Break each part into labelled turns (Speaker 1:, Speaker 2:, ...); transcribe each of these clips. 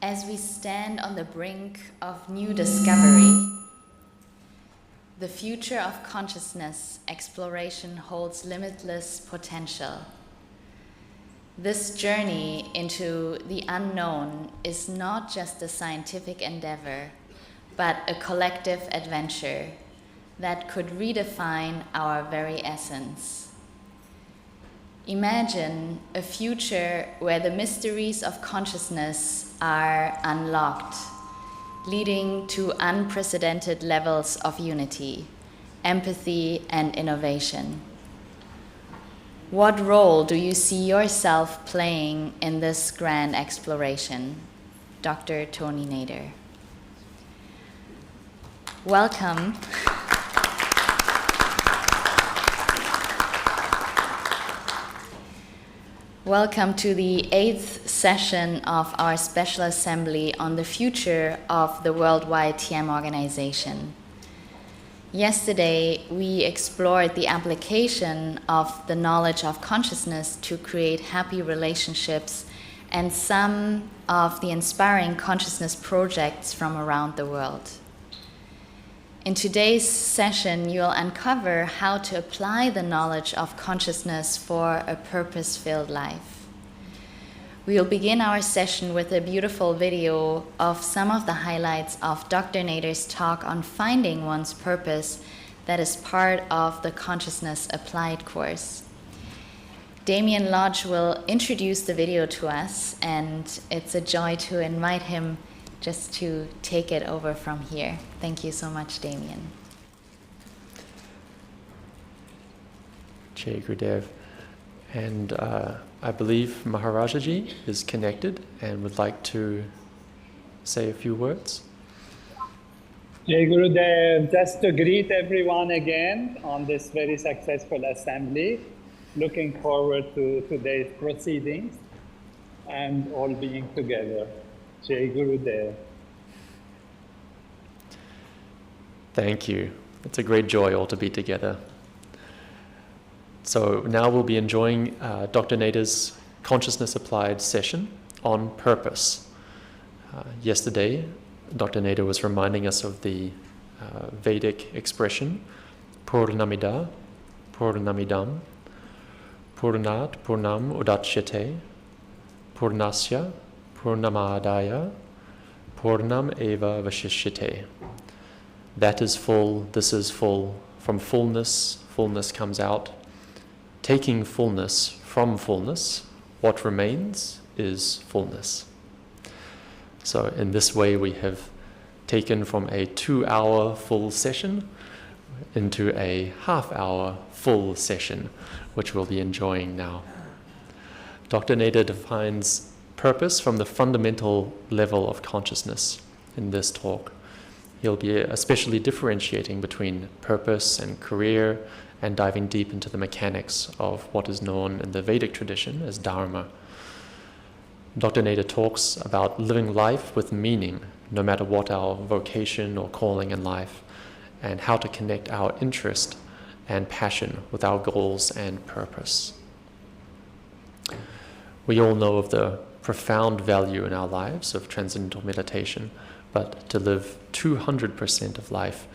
Speaker 1: As we stand on the brink of new discovery, the future of consciousness exploration holds limitless potential. This journey into the unknown is not just a scientific endeavor, but a collective adventure that could redefine our very essence. Imagine a future where the mysteries of consciousness are unlocked, leading to unprecedented levels of unity, empathy, and innovation. What role do you see yourself playing in this grand exploration? Dr. Tony Nader. Welcome. Welcome to the 8th session of our special assembly on the future of the worldwide TM organization. Yesterday, we explored the application of the knowledge of consciousness to create happy relationships and some of the inspiring consciousness projects from around the world. In today's session, you'll uncover how to apply the knowledge of consciousness for a purpose-filled life. We'll begin our session with a beautiful video of some of the highlights of Dr. Nader's talk on finding one's purpose that is part of the Consciousness Applied course. Damien Lodge will introduce the video to us, and it's a joy to invite him just to take it over from here. Thank you so much, Damien.
Speaker 2: Jai Gurudev. And I believe Maharajaji is connected and would like to say a few words.
Speaker 3: Jai Gurudev, just to greet everyone again on this very successful assembly. Looking forward to today's proceedings and all being together. Jai Gurudev.
Speaker 2: Thank you. It's a great joy all to be together. So now we'll be enjoying Dr. Nader's Consciousness Applied session on purpose. Yesterday, Dr. Nader was reminding us of the Vedic expression, Purnamida, Purnamidam, Purnat, Purnam Udachyate, Purnasya, Purnamadaya, Purnam Eva Vashishyate. That is full, this is full. From fullness, fullness comes out. Taking fullness from fullness, what remains is fullness. So in this way we have taken from a 2-hour full session into a half-hour full session, which we'll be enjoying now. Dr. Nader defines purpose from the fundamental level of consciousness in this talk. He'll be especially differentiating between purpose and career and diving deep into the mechanics of what is known in the Vedic tradition as Dharma. Dr. Nader talks about living life with meaning, no matter what our vocation or calling in life, and how to connect our interest and passion with our goals and purpose. We all know of the profound value in our lives of transcendental meditation, but to live 200% of life,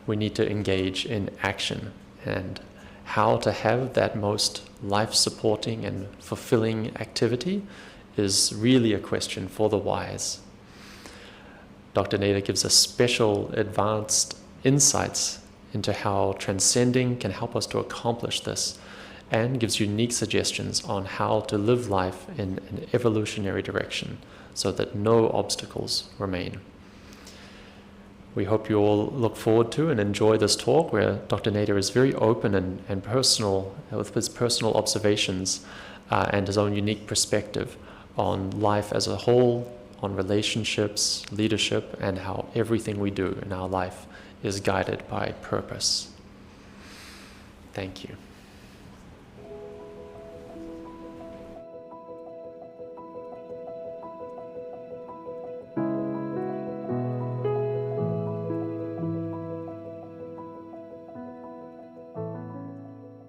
Speaker 2: we need to engage in action, and how to have that most life-supporting and fulfilling activity is really a question for the wise. Dr. Nader gives us special advanced insights into how transcending can help us to accomplish this, and gives unique suggestions on how to live life in an evolutionary direction so that no obstacles remain. We hope you all look forward to and enjoy this talk, where Dr. Nader is very open and personal with his personal observations and his own unique perspective on life as a whole, on relationships, leadership, and how everything we do in our life is guided by purpose. Thank you.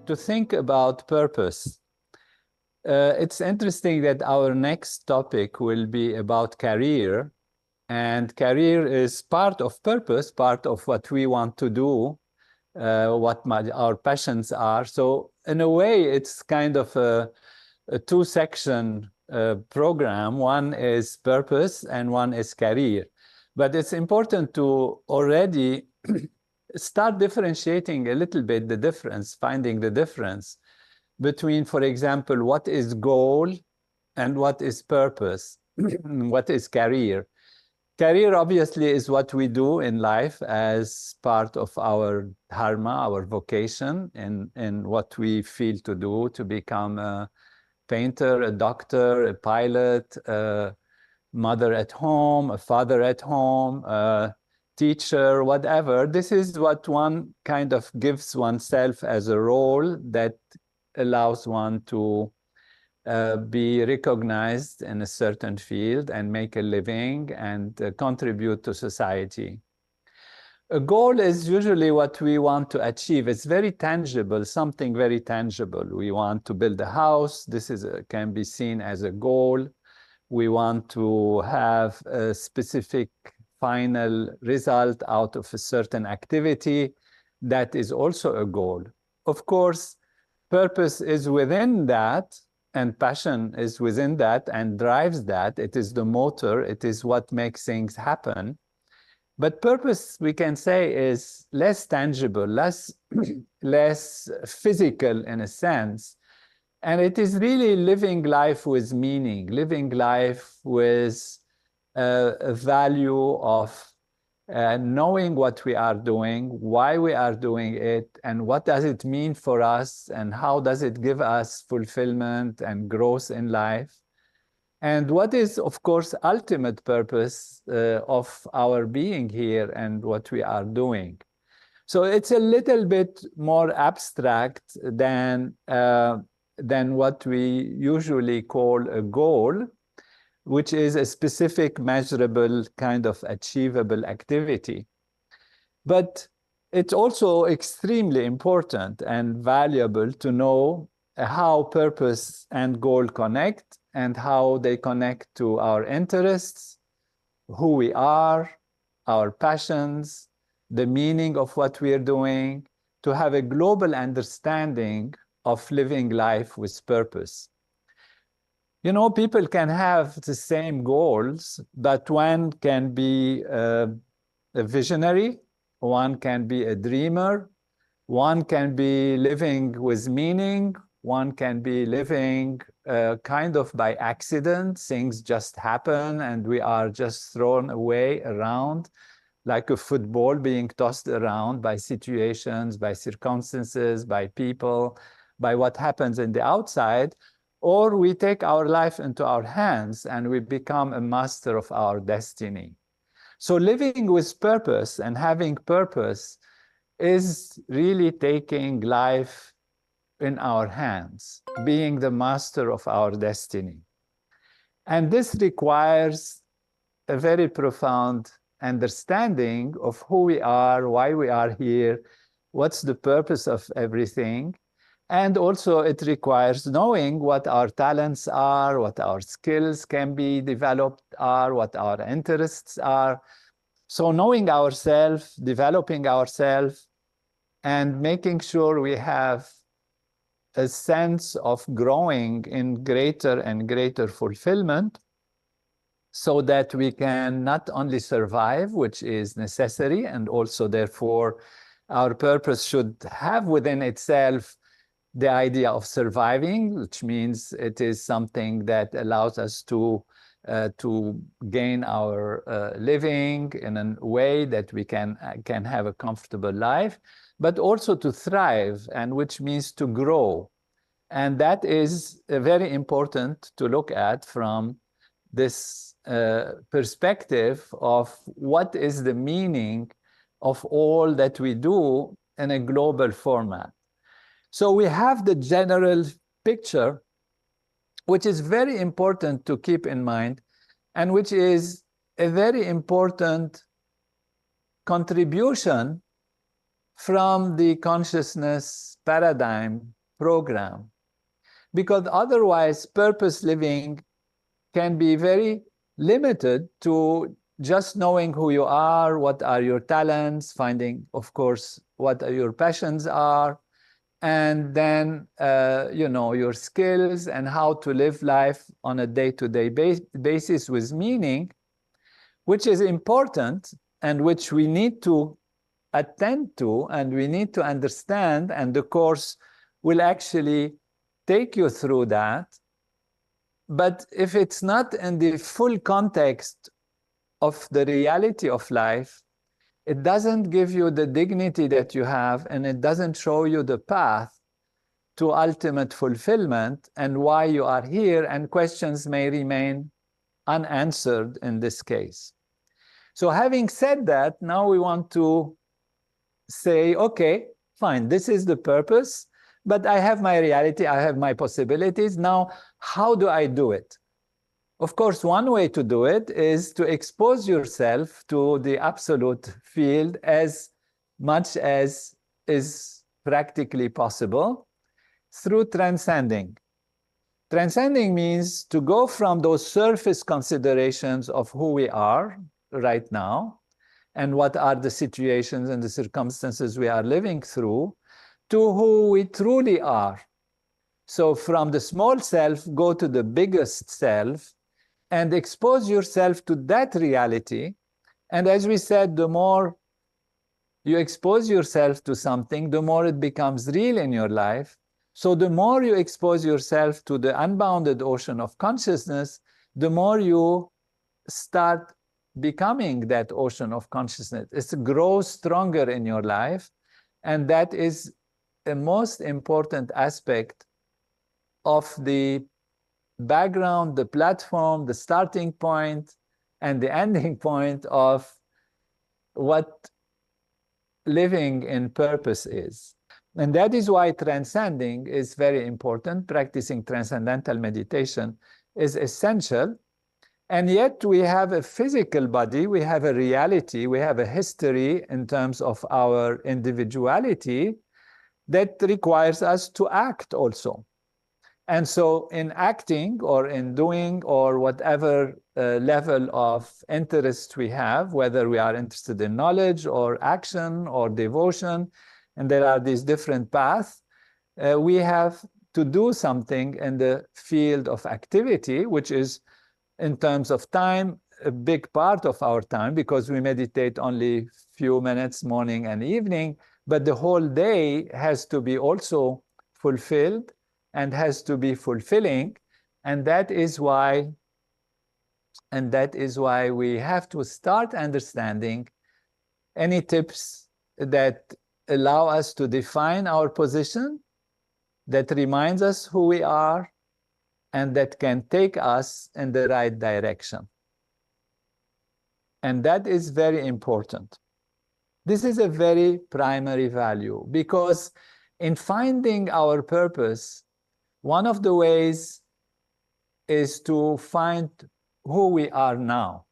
Speaker 4: To think about purpose It's interesting that our next topic will be about career. And career is part of purpose, part of what we want to do, what our passions are. So in a way, it's kind of a two-section program. One is purpose and one is career. But it's important to already start differentiating a little bit the difference, finding the difference between, for example, what is goal and what is purpose, what is career. Career obviously is what we do in life as part of our dharma, our vocation, and what we feel to do, to become a painter, a doctor, a pilot, a mother at home, a father at home, a teacher, whatever. This is what one kind of gives oneself as a role that allows one to be recognized in a certain field and make a living and contribute to society. A goal is usually what we want to achieve. It's very tangible, something very tangible. We want to build a house. This can be seen as a goal. We want to have a specific final result out of a certain activity. That is also a goal. Of course, purpose is within that, and passion is within that and drives that. It is the motor. It is what makes things happen. But purpose, we can say, is less tangible, less physical in a sense. And it is really living life with meaning, living life with a value of knowing what we are doing, why we are doing it, and what does it mean for us, and how does it give us fulfillment and growth in life. And what is, of course, ultimate purpose of our being here and what we are doing. So it's a little bit more abstract than what we usually call a goal, which is a specific, measurable, kind of achievable activity. But it's also extremely important and valuable to know how purpose and goal connect and how they connect to our interests, who we are, our passions, the meaning of what we are doing, to have a global understanding of living life with purpose. You know, people can have the same goals, but one can be a visionary, one can be a dreamer, one can be living with meaning, one can be living kind of by accident. Things just happen and we are just thrown away around like a football being tossed around by situations, by circumstances, by people, by what happens in the outside. Or we take our life into our hands and we become a master of our destiny. So living with purpose and having purpose is really taking life in our hands, being the master of our destiny. And this requires a very profound understanding of who we are, why we are here, what's the purpose of everything. And also it requires knowing what our talents are, what our skills can be developed are, what our interests are. So knowing ourselves, developing ourselves, and making sure we have a sense of growing in greater and greater fulfillment so that we can not only survive, which is necessary, and also therefore our purpose should have within itself the idea of surviving, which means it is something that allows us to gain our living in a way that we can have a comfortable life, but also to thrive, and which means to grow. And that is very important to look at from this perspective of what is the meaning of all that we do in a global format. So we have the general picture, which is very important to keep in mind, and which is a very important contribution from the consciousness paradigm program. because otherwise purpose living can be very limited to just knowing who you are, what are your talents, finding, of course, what your passions are, and then, your skills and how to live life on a day-to-day basis with meaning, which is important and which we need to attend to and we need to understand, and the course will actually take you through that. But if it's not in the full context of the reality of life, it doesn't give you the dignity that you have, and it doesn't show you the path to ultimate fulfillment and why you are here, and questions may remain unanswered in this case. So having said that, now we want to say, okay, fine, this is the purpose, but I have my reality, I have my possibilities. Now, how do I do it? Of course, one way to do it is to expose yourself to the absolute field as much as is practically possible through transcending. Transcending means to go from those surface considerations of who we are right now and what are the situations and the circumstances we are living through, to who we truly are. So from the small self, go to the biggest self and expose yourself to that reality. And as we said, the more you expose yourself to something, the more it becomes real in your life. So the more you expose yourself to the unbounded ocean of consciousness, the more you start becoming that ocean of consciousness. It grows stronger in your life. And that is the most important aspect of the background, the platform, the starting point, and the ending point of what living in purpose is. And that is why transcending is very important. Practicing transcendental meditation is essential. And yet we have a physical body, we have a reality, we have a history in terms of our individuality that requires us to act also. And so in acting or in doing or whatever level of interest we have, whether we are interested in knowledge or action or devotion, and there are these different paths, we have to do something in the field of activity, which is in terms of time, a big part of our time, because we meditate only few minutes morning and evening, but the whole day has to be also fulfilled and has to be fulfilling. And that is why we have to start understanding any tips that allow us to define our position, that reminds us who we are, and that can take us in the right direction. And that is very important. This is a very primary value, because in finding our purpose, one of the ways is to find who we are now.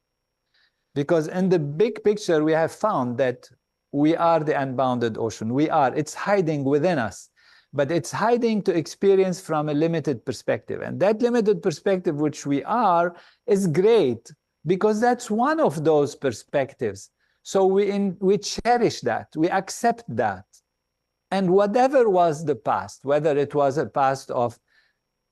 Speaker 4: Because in the big picture, we have found that we are the unbounded ocean. It's hiding within us, but it's hiding to experience from a limited perspective. And that limited perspective, which we are, is great, because that's one of those perspectives. So we cherish that, we accept that. And whatever was the past, whether it was a past of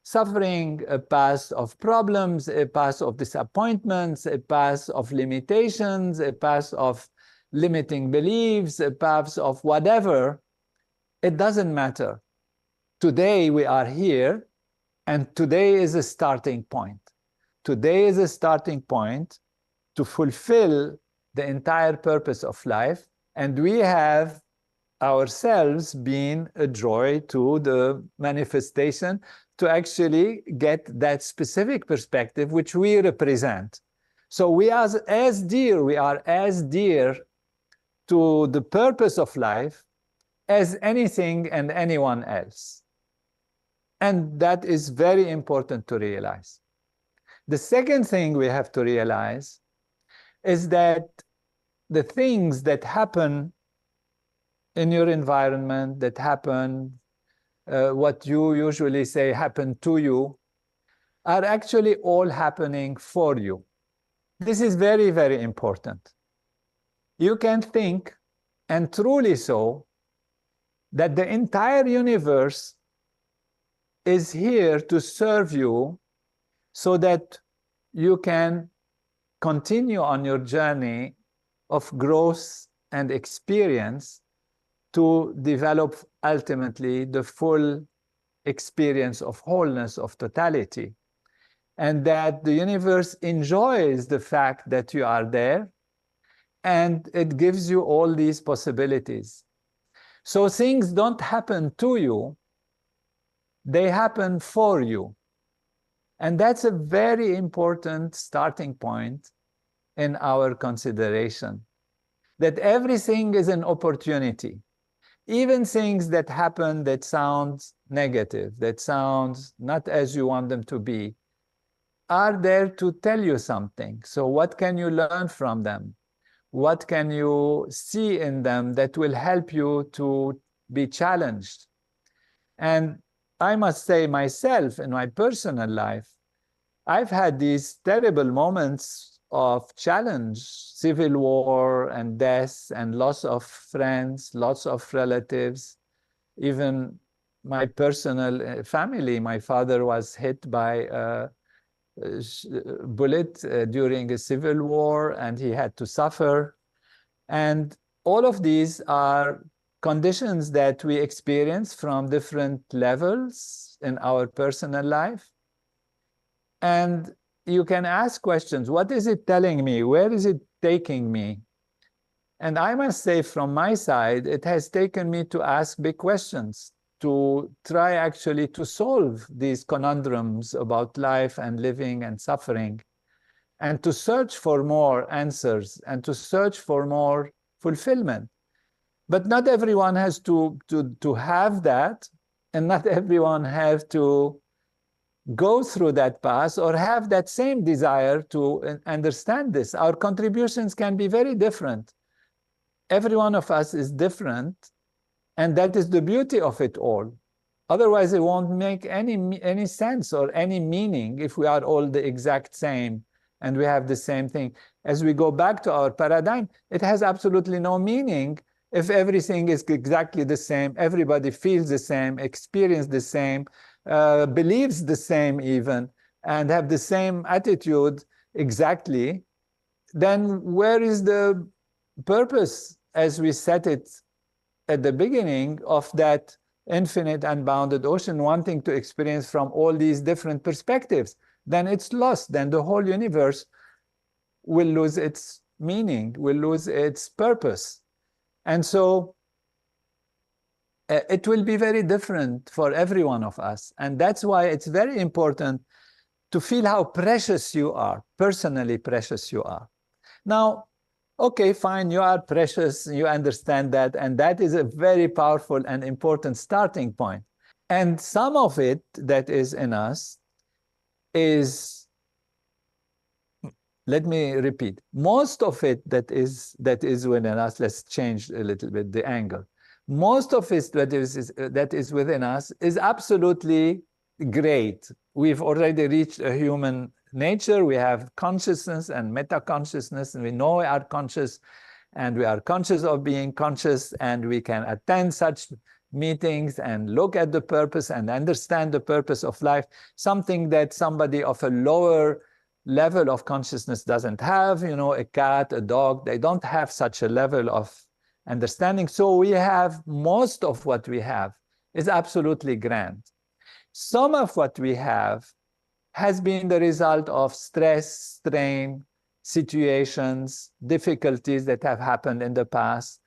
Speaker 4: suffering, a past of problems, a past of disappointments, a past of limitations, a past of limiting beliefs, a past of whatever, it doesn't matter. Today we are here, and today is a starting point. Today is a starting point to fulfill the entire purpose of life, and we have ourselves been a joy to the manifestation to actually get that specific perspective which we represent. So we are as dear to the purpose of life as anything and anyone else. And that is very important to realize. The second thing we have to realize is that the things that happen in your environment, that happen what you usually say happen to you, are actually all happening for you. This is very, very important. You can think, and truly so, that the entire universe is here to serve you so that you can continue on your journey of growth and experience to develop ultimately the full experience of wholeness, of totality. And that the universe enjoys the fact that you are there, and it gives you all these possibilities. So things don't happen to you, they happen for you. And that's a very important starting point in our consideration, that everything is an opportunity. Even things that happen that sound negative, that sound not as you want them to be, are there to tell you something. So what can you learn from them? What can you see in them that will help you to be challenged? And I must say myself, in my personal life, I've had these terrible moments of challenge, civil war and death and loss of friends, lots of relatives, even my personal family. My father was hit by a bullet during a civil war, and he had to suffer. And all of these are conditions that we experience from different levels in our personal life. And you can ask questions. What is it telling me? Where is it taking me? And I must say, from my side, it has taken me to ask big questions, to try actually to solve these conundrums about life and living and suffering, and to search for more answers and to search for more fulfillment. But not everyone has to have that, and not everyone has to go through that path or have that same desire to understand this. Our contributions can be very different. Every one of us is different, and that is the beauty of it all. Otherwise, it won't make any sense or any meaning if we are all the exact same and we have the same thing. As we go back to our paradigm, it has absolutely no meaning if everything is exactly the same, everybody feels the same, experiences the same, believes the same even, and have the same attitude exactly. Then where is the purpose, as we set it at the beginning, of that infinite unbounded ocean wanting to experience from all these different perspectives? Then it's lost. Then the whole universe will lose its meaning, will lose its purpose. And so it will be very different for every one of us. And that's why it's very important to feel how precious you are, personally precious you are. Now, okay, fine, you are precious, you understand that, and that is a very powerful and important starting point. And some of it that is in us is, let me repeat, most of it that is within us, let's change a little bit the angle. Most of it that is within us is absolutely great. We've already reached a human nature. We have consciousness and meta-consciousness, and we know we are conscious, and we are conscious of being conscious, and we can attend such meetings and look at the purpose and understand the purpose of life, something that somebody of a lower level of consciousness doesn't have. You know, a cat, a dog, they don't have such a level of understanding. So we have, most of what we have is absolutely grand. Some of what we have has been the result of stress, strain, situations, difficulties that have happened in the past,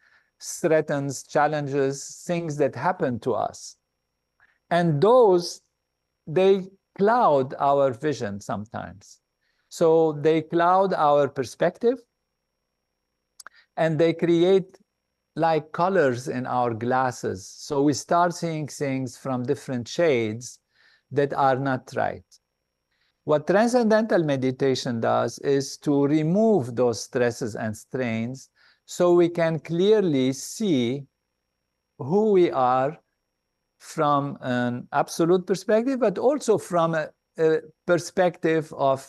Speaker 4: threatens, challenges, things that happen to us. And those, they cloud our vision sometimes. So they cloud our perspective, and they create like colors in our glasses. So we start seeing things from different shades that are not right. What transcendental meditation does is to remove those stresses and strains so we can clearly see who we are from an absolute perspective, but also from a perspective of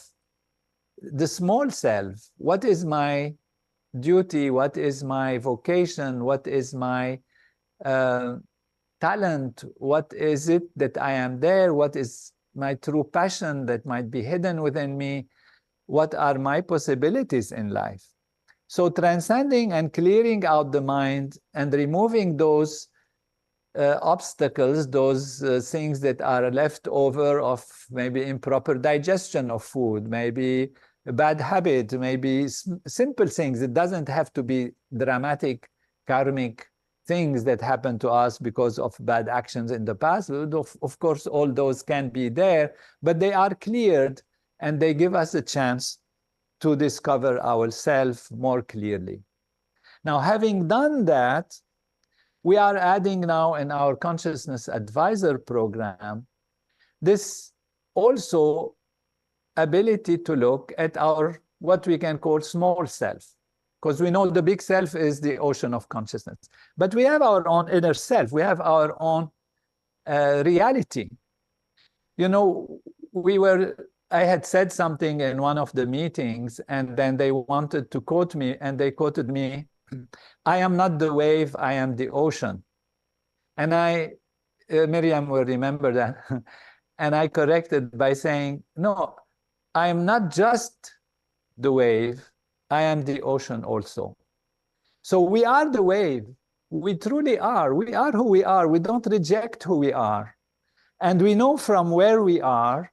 Speaker 4: the small self. What is my duty? What is my vocation? What is my talent? What is it that I am there? What is my true passion that might be hidden within me? What are my possibilities in life? So transcending and clearing out the mind and removing those obstacles, those things that are left over of maybe improper digestion of food, maybe a bad habit, maybe simple things. It doesn't have to be dramatic karmic things that happen to us because of bad actions in the past. Of course, all those can be there, but they are cleared and they give us a chance to discover ourselves more clearly. Now, having done that, we are adding now in our Consciousness Advisor program this also ability to look at our what we can call small self, because we know the big self is the ocean of consciousness. But we have our own inner self. We have our own reality. You know, I had said something in one of the meetings, and then they wanted to quote me, and they quoted me, "I am not the wave, I am the ocean." And Miriam will remember that. And I corrected by saying, "No, I am not just the wave, I am the ocean also." So we are the wave. We truly are. We are who we are. We don't reject who we are. And we know from where we are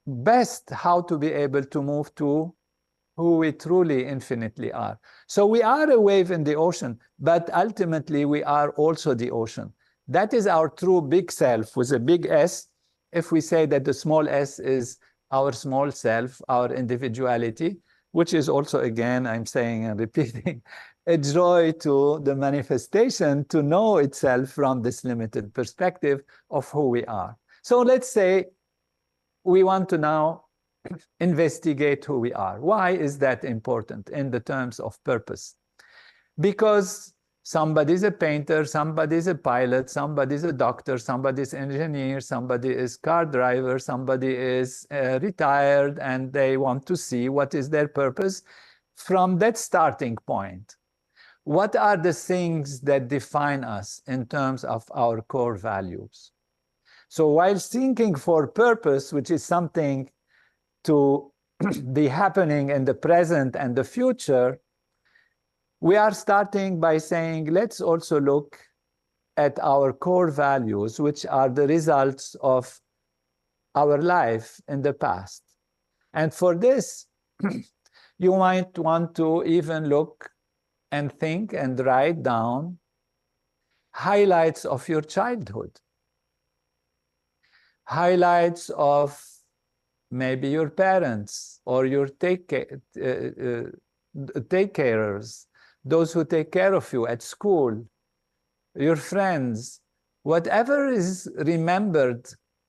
Speaker 4: best how to be able to move to who we truly infinitely are. So we are a wave in the ocean, but ultimately we are also the ocean. That is our true big self with a big S. If we say that the small s is our small self, our individuality, which is also, again, I'm saying and repeating, a joy to the manifestation to know itself from this limited perspective of who we are. So let's say we want to now investigate who we are. Why is that important in the terms of purpose? Because somebody is a painter, somebody is a pilot, somebody is a doctor, somebody is an engineer, somebody is car driver, somebody is retired, and they want to see what is their purpose from that starting point. What are the things that define us in terms of our core values? So while thinking for purpose, which is something to be happening in the present and the future, we are starting by saying, let's also look at our core values, which are the results of our life in the past. And for this, you might want to even look and think and write down highlights of your childhood, highlights of maybe your parents or your take carers, those who take care of you at school, your friends, whatever is remembered,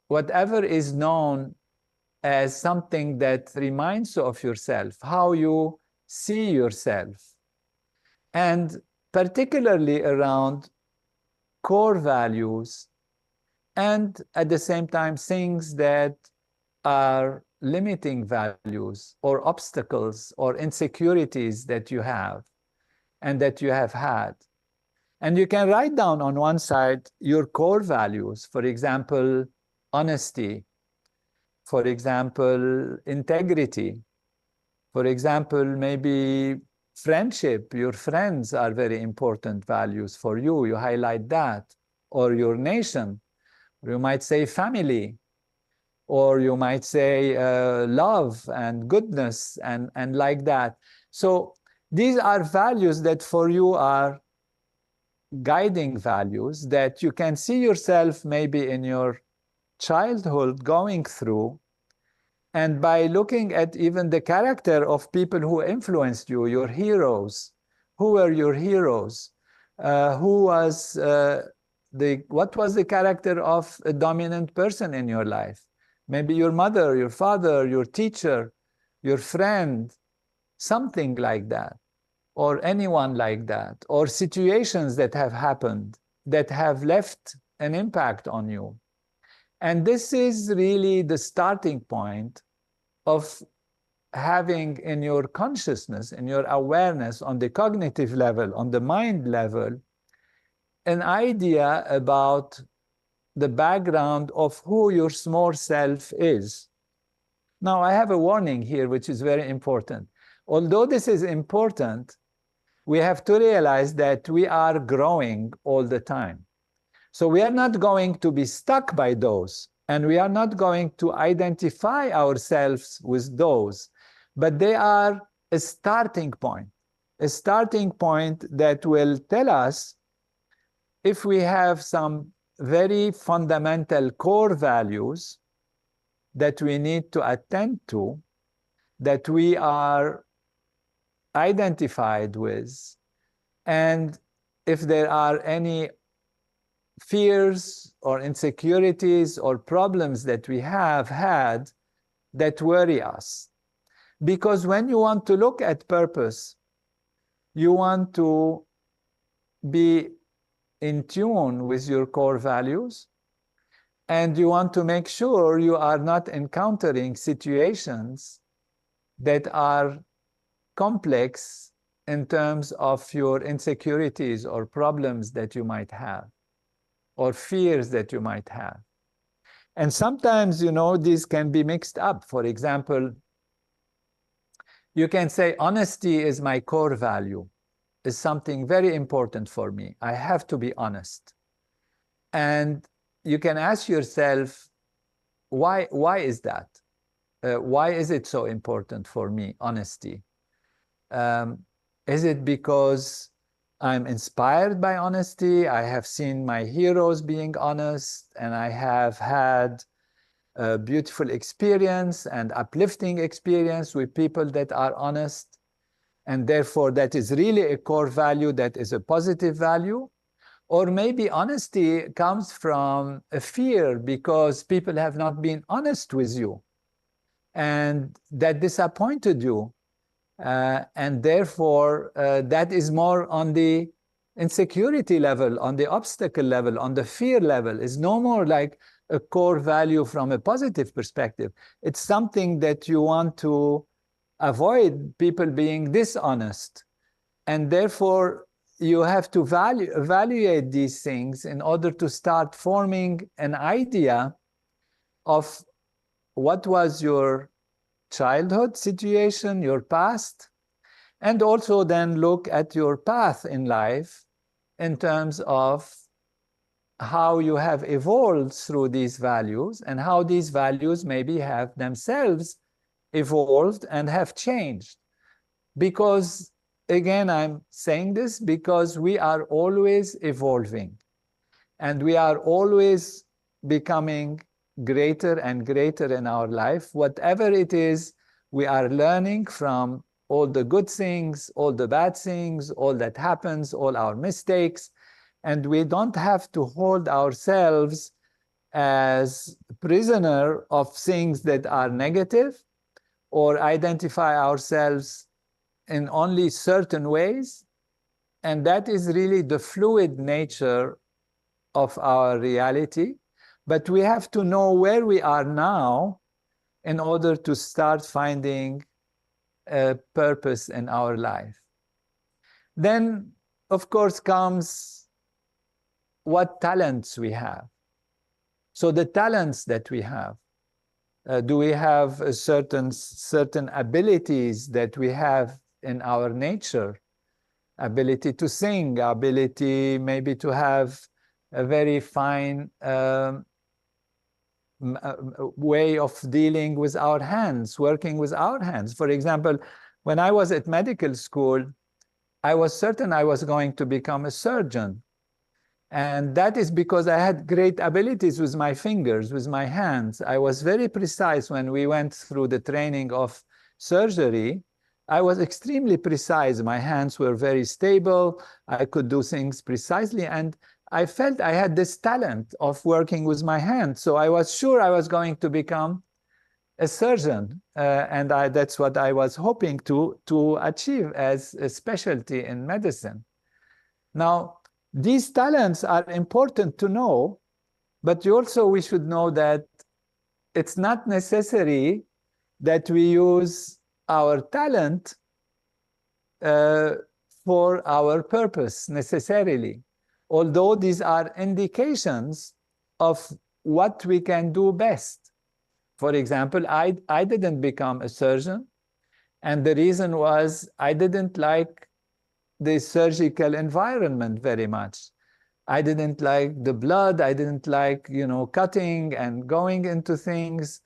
Speaker 4: whatever is known as something that reminds you of yourself, how you see yourself, and particularly around core values, and at the same time, things that are limiting values or obstacles or insecurities that you have and that you have had. And you can write down on one side your core values, for example, honesty, for example, integrity, for example, maybe friendship. Your friends are very important values for you. You highlight that. Or your nation. You might say family. Or you might say love and goodness and like that. So these are values that for you are guiding values that you can see yourself maybe in your childhood going through. And by looking at even the character of people who influenced you, your heroes, who were your heroes? What was the character of a dominant person in your life? Maybe your mother, your father, your teacher, your friend, something like that, or anyone like that, or situations that have happened that have left an impact on you. And this is really the starting point of having in your consciousness, in your awareness on the cognitive level, on the mind level, an idea about the background of who your small self is. Now, I have a warning here, which is very important. Although this is important, we have to realize that we are growing all the time. So we are not going to be stuck by those, and we are not going to identify ourselves with those, but they are a starting point that will tell us if we have some very fundamental core values that we need to attend to, that we are identified with, and if there are any fears or insecurities or problems that we have had that worry us. Because when you want to look at purpose, you want to be in tune with your core values, and you want to make sure you are not encountering situations that are complex in terms of your insecurities or problems that you might have, or fears that you might have. And sometimes, these can be mixed up. For example, you can say honesty is my core value, is something very important for me. I have to be honest. And you can ask yourself, why is that? Why is it so important for me, honesty? Is it because I'm inspired by honesty? I have seen my heroes being honest, and I have had a beautiful experience and uplifting experience with people that are honest, and therefore that is really a core value, that is a positive value. Or maybe honesty comes from a fear because people have not been honest with you, and that disappointed you. And therefore, that is more on the insecurity level, on the obstacle level, on the fear level. It's no more like a core value from a positive perspective. It's something that you want to avoid people being dishonest. And therefore, you have to evaluate these things in order to start forming an idea of what was your childhood situation, your past, and also then look at your path in life in terms of how you have evolved through these values and how these values maybe have themselves evolved and have changed. Because, again, I'm saying this because we are always evolving, and we are always becoming greater and greater in our life. Whatever it is, we are learning from all the good things, all the bad things, all that happens, all our mistakes. And we don't have to hold ourselves as prisoner of things that are negative, or identify ourselves in only certain ways. And that is really the fluid nature of our reality. But we have to know where we are now in order to start finding a purpose in our life. Then, of course, comes what talents we have. So the talents that we have. Do we have a certain abilities that we have in our nature? Ability to sing, ability maybe to have a very fine way of dealing with our hands, working with our hands. For example, when I was at medical school, I was certain I was going to become a surgeon. And that is because I had great abilities with my fingers, with my hands. I was very precise when we went through the training of surgery. I was extremely precise. My hands were very stable. I could do things precisely. And I felt I had this talent of working with my hands. So I was sure I was going to become a surgeon. And that's what I was hoping to achieve as a specialty in medicine. Now, these talents are important to know But we should know that it's not necessary that we use our talent for our purpose necessarily, although these are indications of what we can do best. For example, I didn't become a surgeon, and the reason was I didn't like the surgical environment very much. I didn't like the blood. I didn't like, cutting and going into things.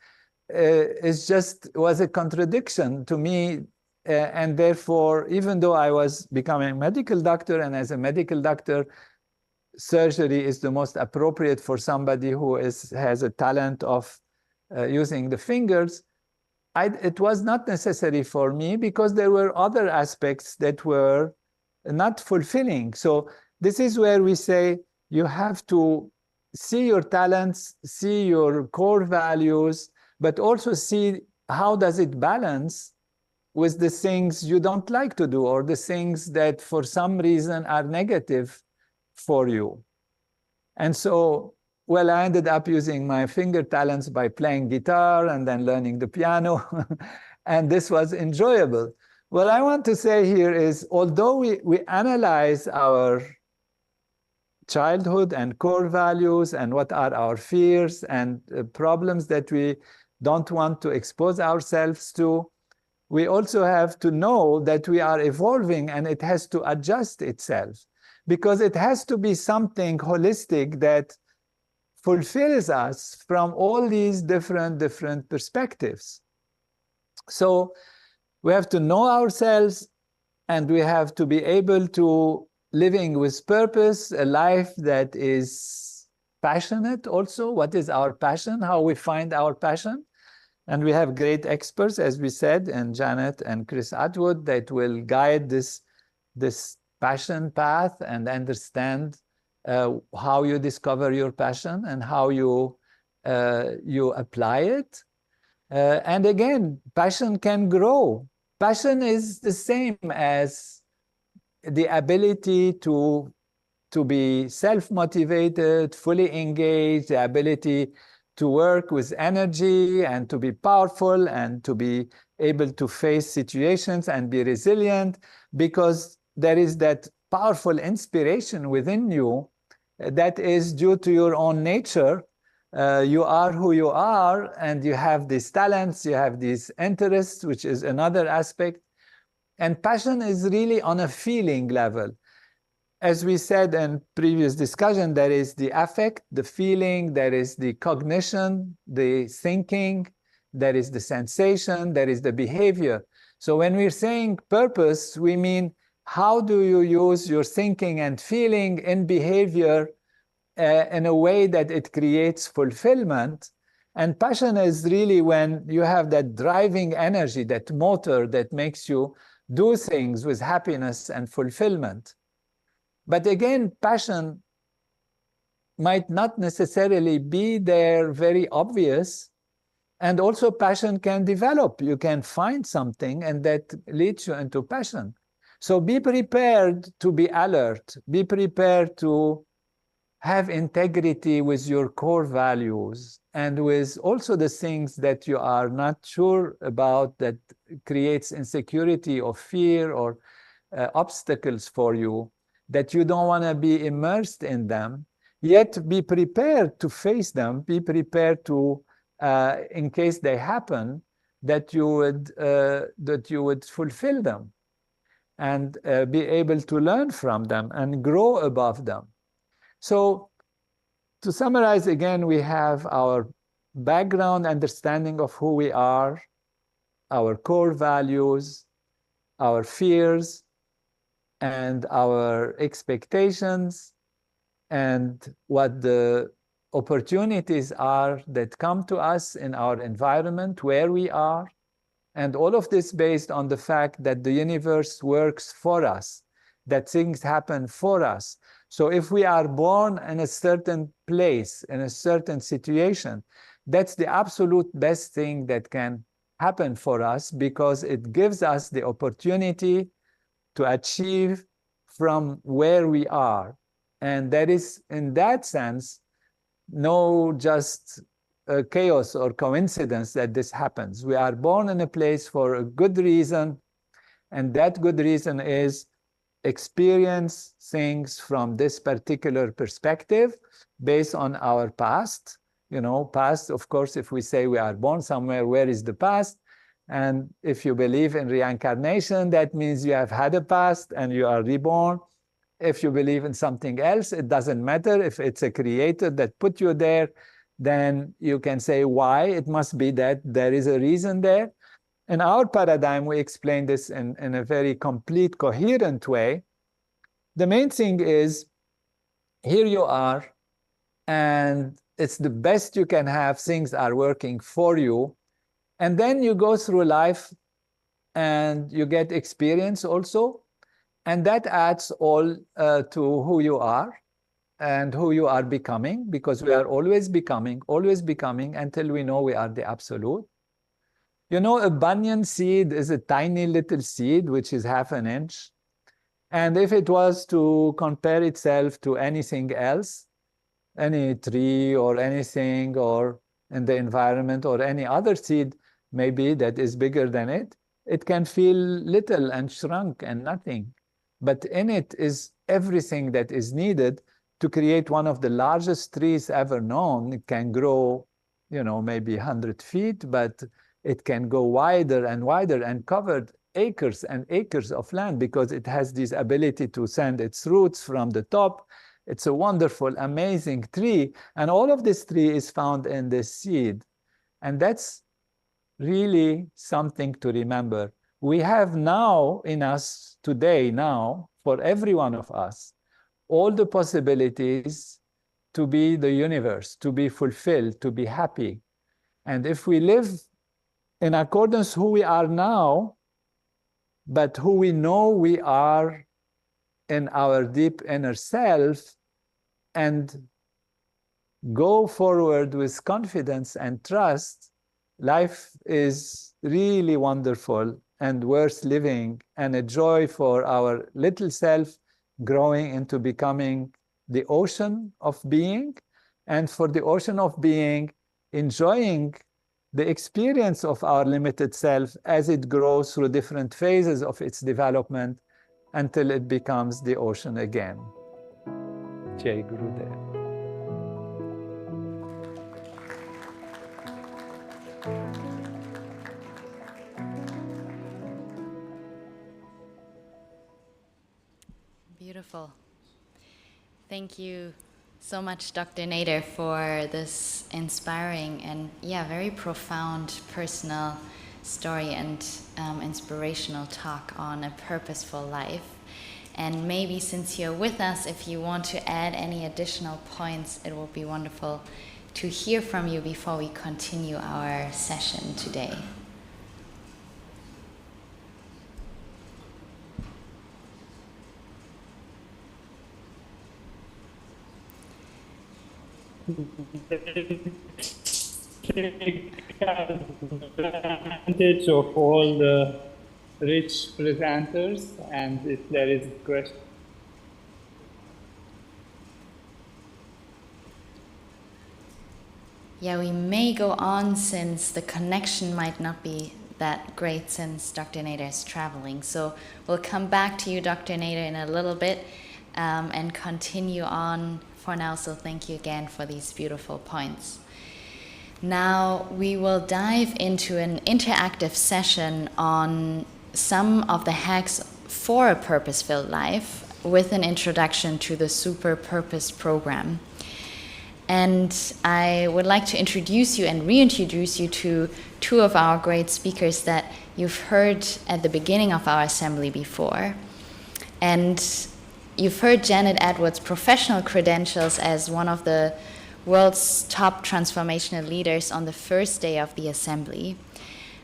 Speaker 4: It was a contradiction to me. And therefore, even though I was becoming a medical doctor, and as a medical doctor, surgery is the most appropriate for somebody who has a talent of using the fingers, it was not necessary for me because there were other aspects that were not fulfilling. So this is where we say you have to see your talents, see your core values, but also see how does it balance with the things you don't like to do or the things that for some reason are negative for you. And so, well, I ended up using my finger talents by playing guitar and then learning the piano, and this was enjoyable. What I want to say here is, although we analyze our childhood and core values and what are our fears and problems that we don't want to expose ourselves to, we also have to know that we are evolving and it has to adjust itself, because it has to be something holistic that fulfills us from all these different perspectives. So we have to know ourselves, and we have to be able to living with purpose, a life that is passionate also. What is our passion? How we find our passion? And we have great experts, as we said, and Janet and Chris Atwood, that will guide this passion path and understand how you discover your passion and how you apply it. And again, passion can grow. Passion is the same as the ability to be self-motivated, fully engaged, the ability to work with energy and to be powerful and to be able to face situations and be resilient, because there is that powerful inspiration within you that is due to your own nature. You are who you are, and you have these talents, you have these interests, which is another aspect. And passion is really on a feeling level. As we said in previous discussion, there is the affect, the feeling, there is the cognition, the thinking, there is the sensation, there is the behavior. So when we're saying purpose, we mean how do you use your thinking and feeling in behavior in a way that it creates fulfillment. And passion is really when you have that driving energy, that motor that makes you do things with happiness and fulfillment. But again, passion might not necessarily be there very obvious. And also passion can develop. You can find something and that leads you into passion. So be prepared to be alert. Be prepared to have integrity with your core values and with also the things that you are not sure about that creates insecurity or fear or obstacles for you, that you don't want to be immersed in them, yet be prepared to face them, be prepared to, in case they happen, that you would fulfill them and be able to learn from them and grow above them. So to summarize again, we have our background understanding of who we are, our core values, our fears, and our expectations, and what the opportunities are that come to us in our environment, where we are, and all of this based on the fact that the universe works for us, that things happen for us. So if we are born in a certain place, in a certain situation, that's the absolute best thing that can happen for us, because it gives us the opportunity to achieve from where we are. And that is, in that sense, no just chaos or coincidence that this happens. We are born in a place for a good reason, and that good reason is experience things from this particular perspective based on our past. Past, of course, if we say we are born somewhere, where is the past? And if you believe in reincarnation, that means you have had a past and you are reborn. If you believe in something else, it doesn't matter. If it's a creator that put you there, then you can say why. It must be that there is a reason there. In our paradigm, we explain this in a very complete, coherent way. The main thing is, here you are, and it's the best you can have. Things are working for you. And then you go through life and you get experience also. And that adds all to who you are and who you are becoming, because we are always becoming until we know we are the absolute. A banyan seed is a tiny little seed, which is half an inch. And if it was to compare itself to anything else, any tree or anything, or in the environment, or any other seed, maybe that is bigger than it, it can feel little and shrunk and nothing. But in it is everything that is needed to create one of the largest trees ever known. It can grow, maybe 100 feet, but it can go wider and wider and cover acres and acres of land, because it has this ability to send its roots from the top. It's a wonderful, amazing tree. And all of this tree is found in this seed. And that's really something to remember. We have now in us today, now, for every one of us, all the possibilities to be the universe, to be fulfilled, to be happy. And if we live in accordance who we are now, but who we know we are in our deep inner self, and go forward with confidence and trust, life is really wonderful and worth living, and a joy for our little self growing into becoming the ocean of being, and for the ocean of being enjoying the experience of our limited self as it grows through different phases of its development until it becomes the ocean again. Jai Gurudev.
Speaker 1: Beautiful. Thank you so much, Dr. Nader, for this inspiring and, very profound personal story and inspirational talk on a purposeful life. And maybe since you're with us, if you want to add any additional points, it will be wonderful to hear from you before we continue our session today.
Speaker 3: Take advantage of all the rich presenters, and if there is a question.
Speaker 1: We may go on since the connection might not be that great since Dr. Nader is traveling. So we'll come back to you, Dr. Nader, in a little bit and continue on for now. So thank you again for these beautiful points. Now we will dive into an interactive session on some of the hacks for a purpose-filled life with an introduction to the Super Purpose program. And I would like to introduce you and reintroduce you to two of our great speakers that you've heard at the beginning of our assembly before. And you've heard Janet Edwards' professional credentials as one of the world's top transformational leaders on the first day of the assembly.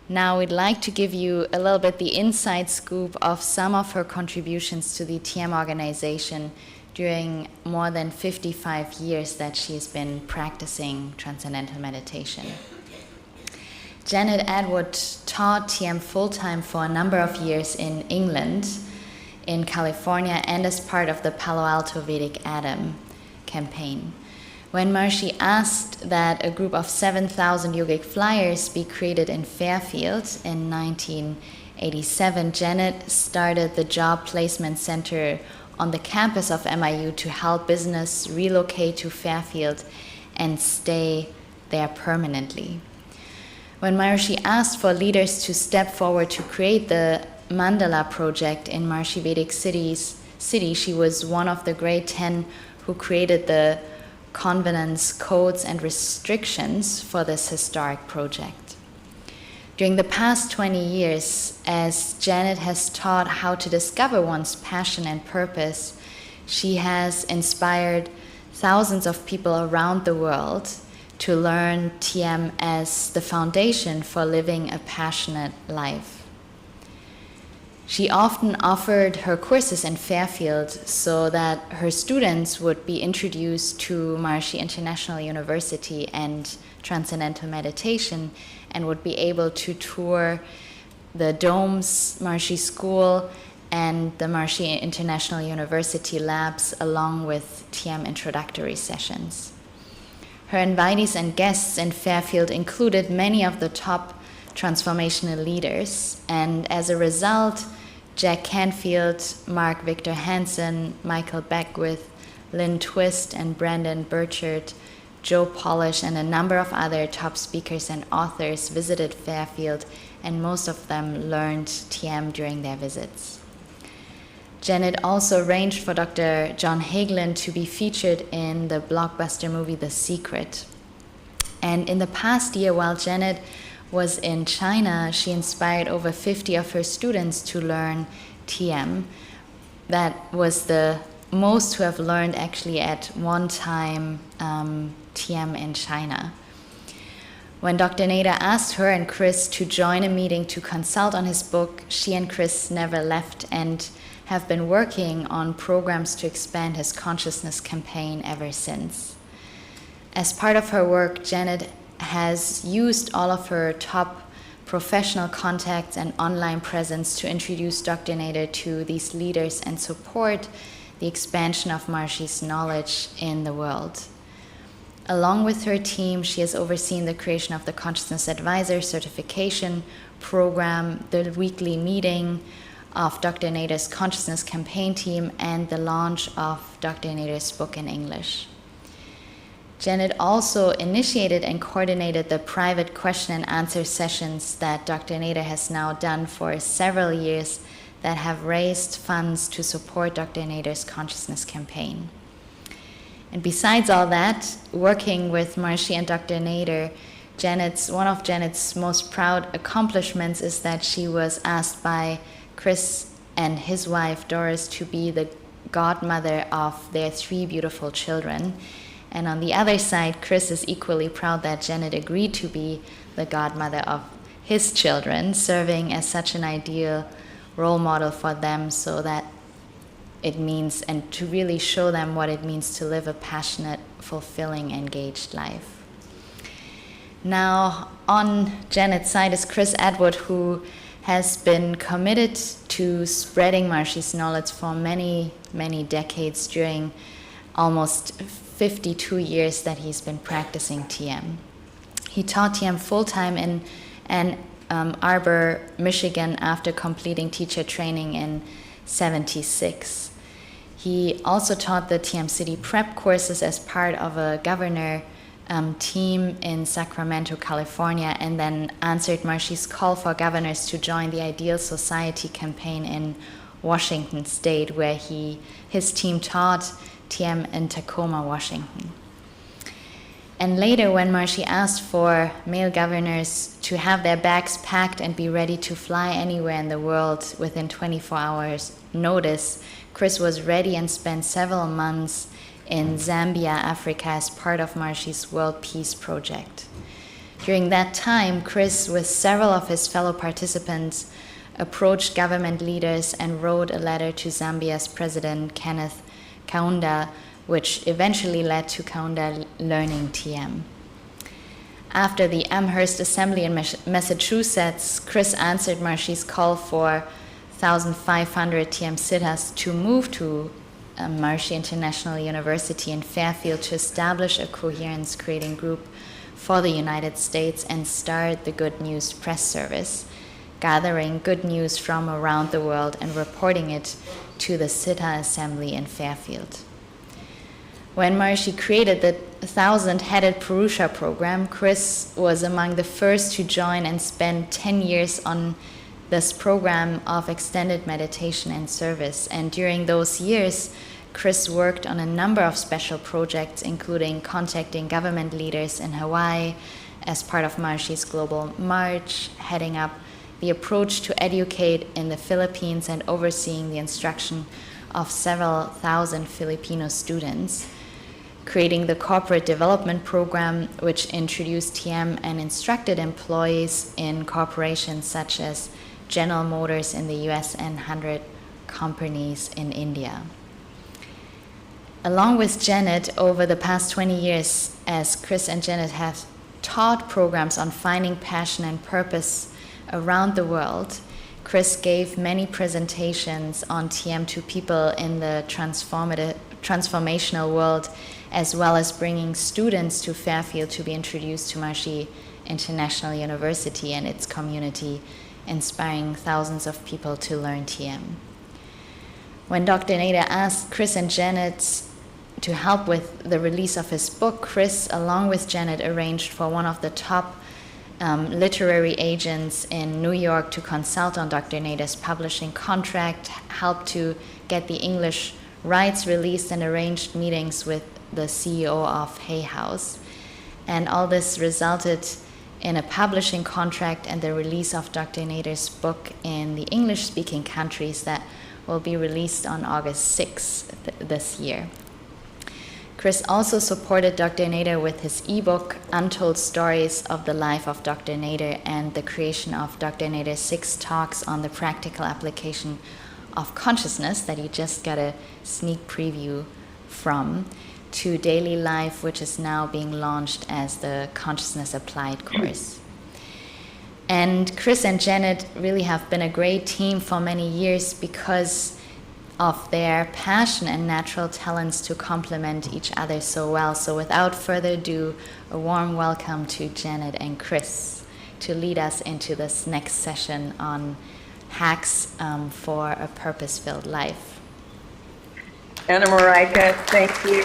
Speaker 1: Now we'd like to give you a little bit the inside scoop of some of her contributions to the TM organization during more than 55 years that she's been practicing transcendental meditation. Janet Edwards taught TM full-time for a number of years in England, in California, and as part of the Palo Alto Vedic Adam campaign. When Maharshi asked that a group of 7,000 yogic flyers be created in Fairfield in 1987, Janet started the Job Placement Center on the campus of MIU to help business relocate to Fairfield and stay there permanently. When Maharshi asked for leaders to step forward to create the Mandala project in Maharshi Vedic city, she was one of the great 10 who created the convenants, codes, and restrictions for this historic project. During the past 20 years, as Janet has taught how to discover one's passion and purpose, she has inspired thousands of people around the world to learn TM as the foundation for living a passionate life. She often offered her courses in Fairfield so that her students would be introduced to Maharshi International University and Transcendental Meditation and would be able to tour the Domes Maharshi School and the Maharshi International University labs along with TM introductory sessions. Her invitees and guests in Fairfield included many of the top transformational leaders, and as a result, Jack Canfield, Mark Victor Hansen, Michael Beckwith, Lynn Twist, and Brandon Burchard, Joe Polish, and a number of other top speakers and authors visited Fairfield, and most of them learned TM during their visits. Janet also arranged for Dr. John Hagelin to be featured in the blockbuster movie The Secret. And in the past year, while Janet was in China, she inspired over 50 of her students to learn TM. That was the most who have learned actually at one time TM in China. When Dr. Nader asked her and Chris to join a meeting to consult on his book, she and Chris never left and have been working on programs to expand his consciousness campaign ever since. As part of her work, Janet has used all of her top professional contacts and online presence to introduce Dr. Nader to these leaders and support the expansion of Maharshi's knowledge in the world. Along with her team, she has overseen the creation of the Consciousness Advisor certification program, the weekly meeting of Dr. Nader's Consciousness Campaign team, and the launch of Dr. Nader's book in English. Janet also initiated and coordinated the private question and answer sessions that Dr. Nader has now done for several years that have raised funds to support Dr. Nader's Consciousness Campaign. And besides all that, working with Maharshi and Dr. Nader, one of Janet's most proud accomplishments is that she was asked by Chris and his wife Doris to be the godmother of their 3 beautiful children. And on the other side, Chris is equally proud that Janet agreed to be the godmother of his children, serving as such an ideal role model for them so that it means, and to really show them what it means to live a passionate, fulfilling, engaged life. Now, on Janet's side is Chris Atwood, who has been committed to spreading Maharshi's knowledge for many, many decades during almost 52 years that he's been practicing TM. He taught TM full-time in Ann Arbor, Michigan after completing teacher training in '76. He also taught the TM City prep courses as part of a governor team in Sacramento, California, and then answered Maharshi's call for governors to join the Ideal Society campaign in Washington State, where his team taught TM in Tacoma, Washington. And later, when Maharshi asked for male governors to have their bags packed and be ready to fly anywhere in the world within 24 hours notice, Chris was ready and spent several months in Zambia, Africa, as part of Maharshi's World Peace Project. During that time, Chris, with several of his fellow participants, approached government leaders and wrote a letter to Zambia's President Kenneth Kaunda, which eventually led to Kaunda learning TM. After the Amherst Assembly in Massachusetts, Chris answered Maharshi's call for 1,500 TM siddhas to move to Maharishi International University in Fairfield to establish a coherence creating group for the United States and start the Good News Press Service, gathering good news from around the world and reporting it to the Siddha Assembly in Fairfield. When Maharishi created the 1,000-headed Purusha program, Chris was among the first to join and spend 10 years on this program of extended meditation and service. And during those years, Chris worked on a number of special projects, including contacting government leaders in Hawaii as part of Maharishi's Global March, heading up the approach to educate in the Philippines, and overseeing the instruction of several thousand Filipino students, creating the Corporate Development Program, which introduced TM and instructed employees in corporations such as General Motors in the US and 100 companies in India. Along with Janet, over the past 20 years, as Chris and Janet have taught programs on finding passion and purpose around the world, Chris gave many presentations on TM to people in the transformational world, as well as bringing students to Fairfield to be introduced to Maharishi International University and its community, inspiring thousands of people to learn TM. When Dr. Nader asked Chris and Janet to help with the release of his book, Chris, along with Janet, arranged for one of the top literary agents in New York to consult on Dr. Nader's publishing contract, helped to get the English rights released, and arranged meetings with the CEO of Hay House. And all this resulted in a publishing contract and the release of Dr. Nader's book in the English-speaking countries that will be released on August 6th this year. Chris also supported Dr. Nader with his ebook, Untold Stories of the Life of Dr. Nader, and the creation of Dr. Nader's 6 talks on the practical application of consciousness that you just got a sneak preview from, to daily life, which is now being launched as the Consciousness Applied course. And Chris and Janet really have been a great team for many years because of their passion and natural talents to complement each other so well. So without further ado, a warm welcome to Janet and Chris to lead us into this next session on hacks for a purpose-filled life.
Speaker 5: Anna Marika, thank you.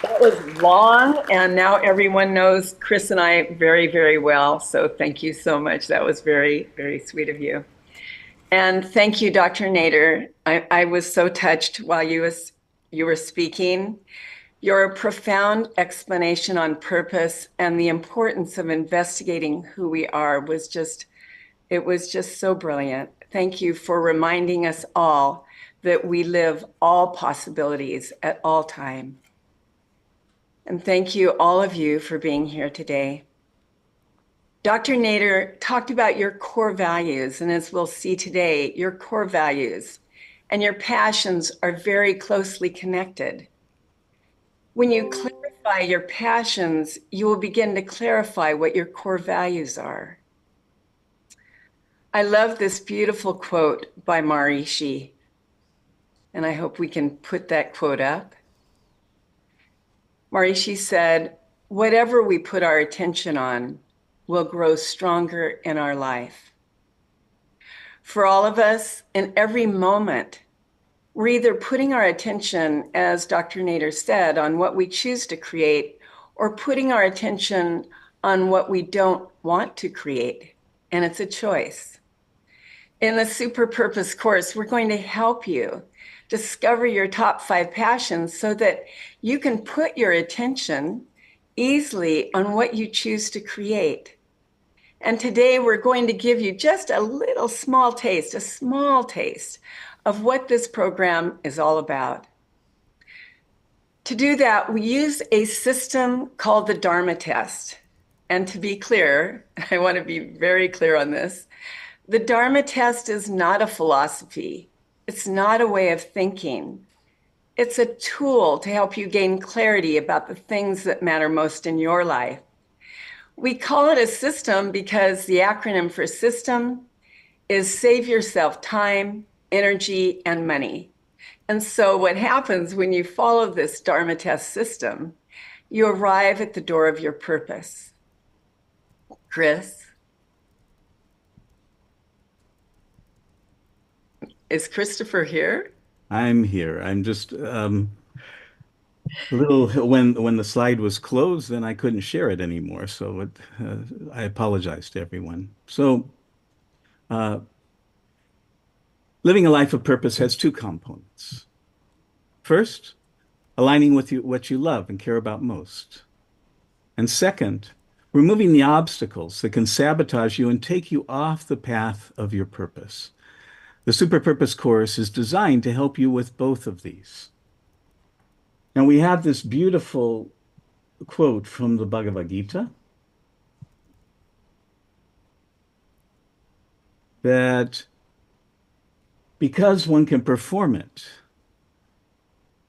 Speaker 5: That was long, and now everyone knows Chris and I very, very well. So thank you so much. That was very, very sweet of you. And thank you, Dr. Nader. I was so touched while you were speaking. Your profound explanation on purpose and the importance of investigating who we are was just so brilliant. Thank you for reminding us all that we live all possibilities at all time. And thank you, all of you, for being here today. Dr. Nader talked about your core values, and as we'll see today, your core values and your passions are very closely connected. When you clarify your passions, you will begin to clarify what your core values are. I love this beautiful quote by Maharishi, and I hope we can put that quote up. Maharishi said, "Whatever we put our attention on will grow stronger in our life." For all of us, in every moment, we're either putting our attention, as Dr. Nader said, on what we choose to create, or putting our attention on what we don't want to create, and it's a choice. In the Super Purpose course, we're going to help you discover your top 5 passions so that you can put your attention easily on what you choose to create. And today we're going to give you just a little small taste of what this program is all about. To do that, we use a system called the Dharma test. And to be clear, I want to be very clear on this, the Dharma test is not a philosophy. It's not a way of thinking. It's a tool to help you gain clarity about the things that matter most in your life. We call it a system because the acronym for system is save yourself time, energy, and money. And so what happens when you follow this Dharma test system, you arrive at the door of your purpose. Chris? Is Christopher here?
Speaker 6: I'm here. I'm just a little when the slide was closed, then I couldn't share it anymore. So I apologize to everyone. So living a life of purpose has two components. First, aligning with what you love and care about most. And second, removing the obstacles that can sabotage you and take you off the path of your purpose. The Super Purpose course is designed to help you with both of these. Now, we have this beautiful quote from the Bhagavad Gita that because one can perform it,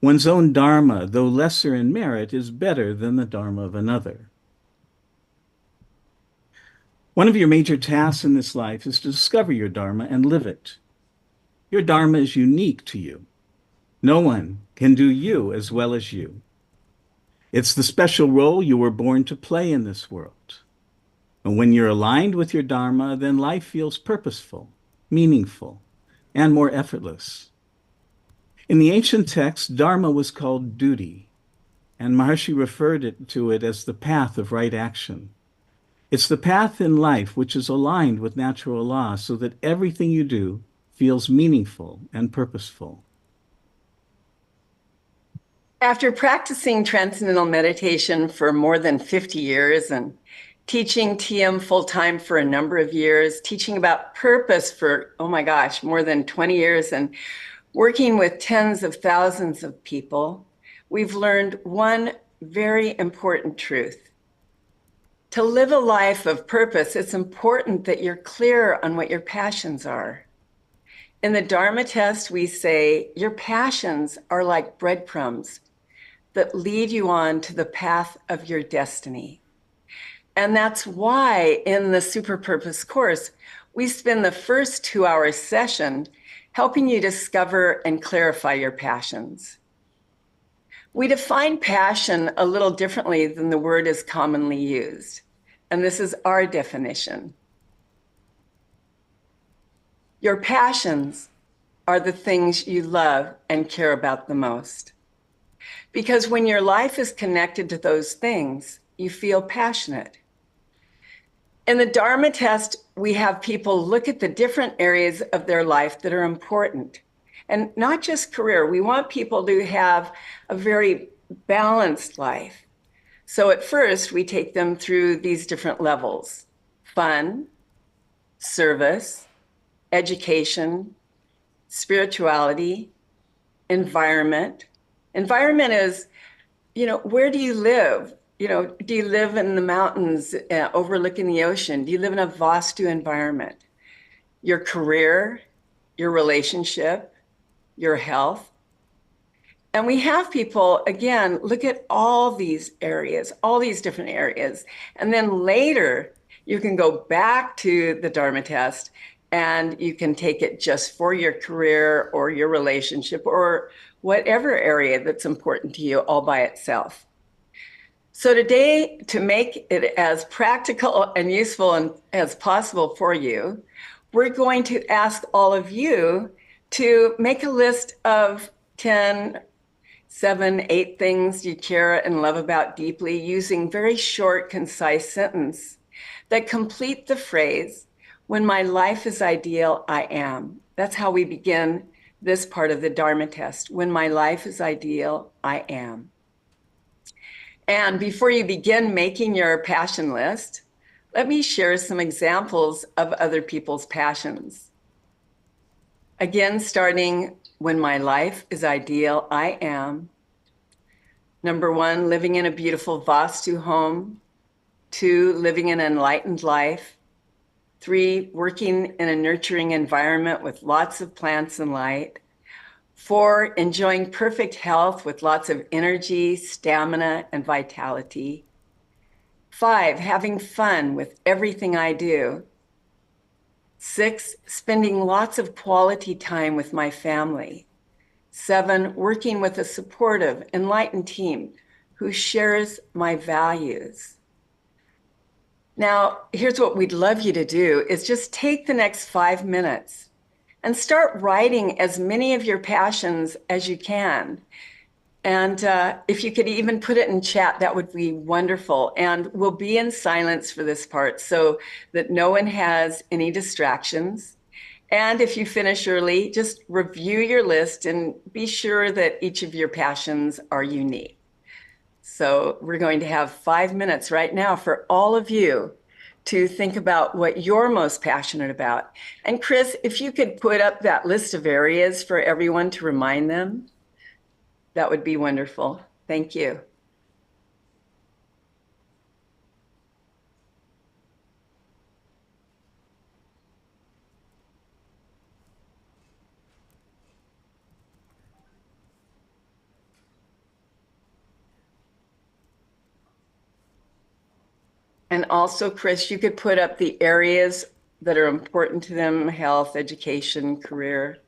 Speaker 6: one's own dharma, though lesser in merit, is better than the dharma of another. One of your major tasks in this life is to discover your dharma and live it. Your dharma is unique to you. No one can do you as well as you. It's the special role you were born to play in this world. And when you're aligned with your dharma, then life feels purposeful, meaningful, and more effortless. In the ancient texts, dharma was called duty, and Maharshi referred to it as the path of right action. It's the path in life which is aligned with natural law so that everything you do feels meaningful and purposeful.
Speaker 5: After practicing transcendental meditation for more than 50 years and teaching TM full-time for a number of years, teaching about purpose for, oh my gosh, more than 20 years, and working with tens of thousands of people, we've learned one very important truth. To live a life of purpose, it's important that you're clear on what your passions are. In the Dharma test, we say your passions are like breadcrumbs that lead you on to the path of your destiny. And that's why in the Super Purpose course, we spend the first 2-hour session helping you discover and clarify your passions. We define passion a little differently than the word is commonly used. And this is our definition. Your passions are the things you love and care about the most. Because when your life is connected to those things, you feel passionate. In the Dharma test, we have people look at the different areas of their life that are important. And not just career, we want people to have a very balanced life. So at first, we take them through these different levels: fun, service, education, spirituality, environment. Environment is, where do you live? Do you live in the mountains overlooking the ocean? Do you live in a vastu environment? Your career, your relationship, your health. And we have people, again, look at all these areas, all these different areas. And then later, you can go back to the Dharma test and you can take it just for your career or your relationship or whatever area that's important to you all by itself. So today, to make it as practical and useful as possible for you, we're going to ask all of you to make a list of 10, 7, 8 things you care and love about deeply, using very short, concise sentence that complete the phrase, "When my life is ideal, I am." That's how we begin this part of the Dharma test. When my life is ideal, I am. And before you begin making your passion list, let me share some examples of other people's passions. Again, starting when my life is ideal, I am. Number 1, living in a beautiful Vastu home. 2, living an enlightened life. 3, working in a nurturing environment with lots of plants and light. 4, enjoying perfect health with lots of energy, stamina, and vitality. 5, having fun with everything I do. 6, spending lots of quality time with my family. 7, working with a supportive, enlightened team who shares my values. Now, here's what we'd love you to do is just take the next 5 minutes and start writing as many of your passions as you can. And if you could even put it in chat, that would be wonderful. And we'll be in silence for this part so that no one has any distractions. And if you finish early, just review your list and be sure that each of your passions are unique. So we're going to have 5 minutes right now for all of you to think about what you're most passionate about. And Chris, if you could put up that list of areas for everyone to remind them, that would be wonderful. Thank you. And also, Chris, you could put up the areas that are important to them: health, education, career.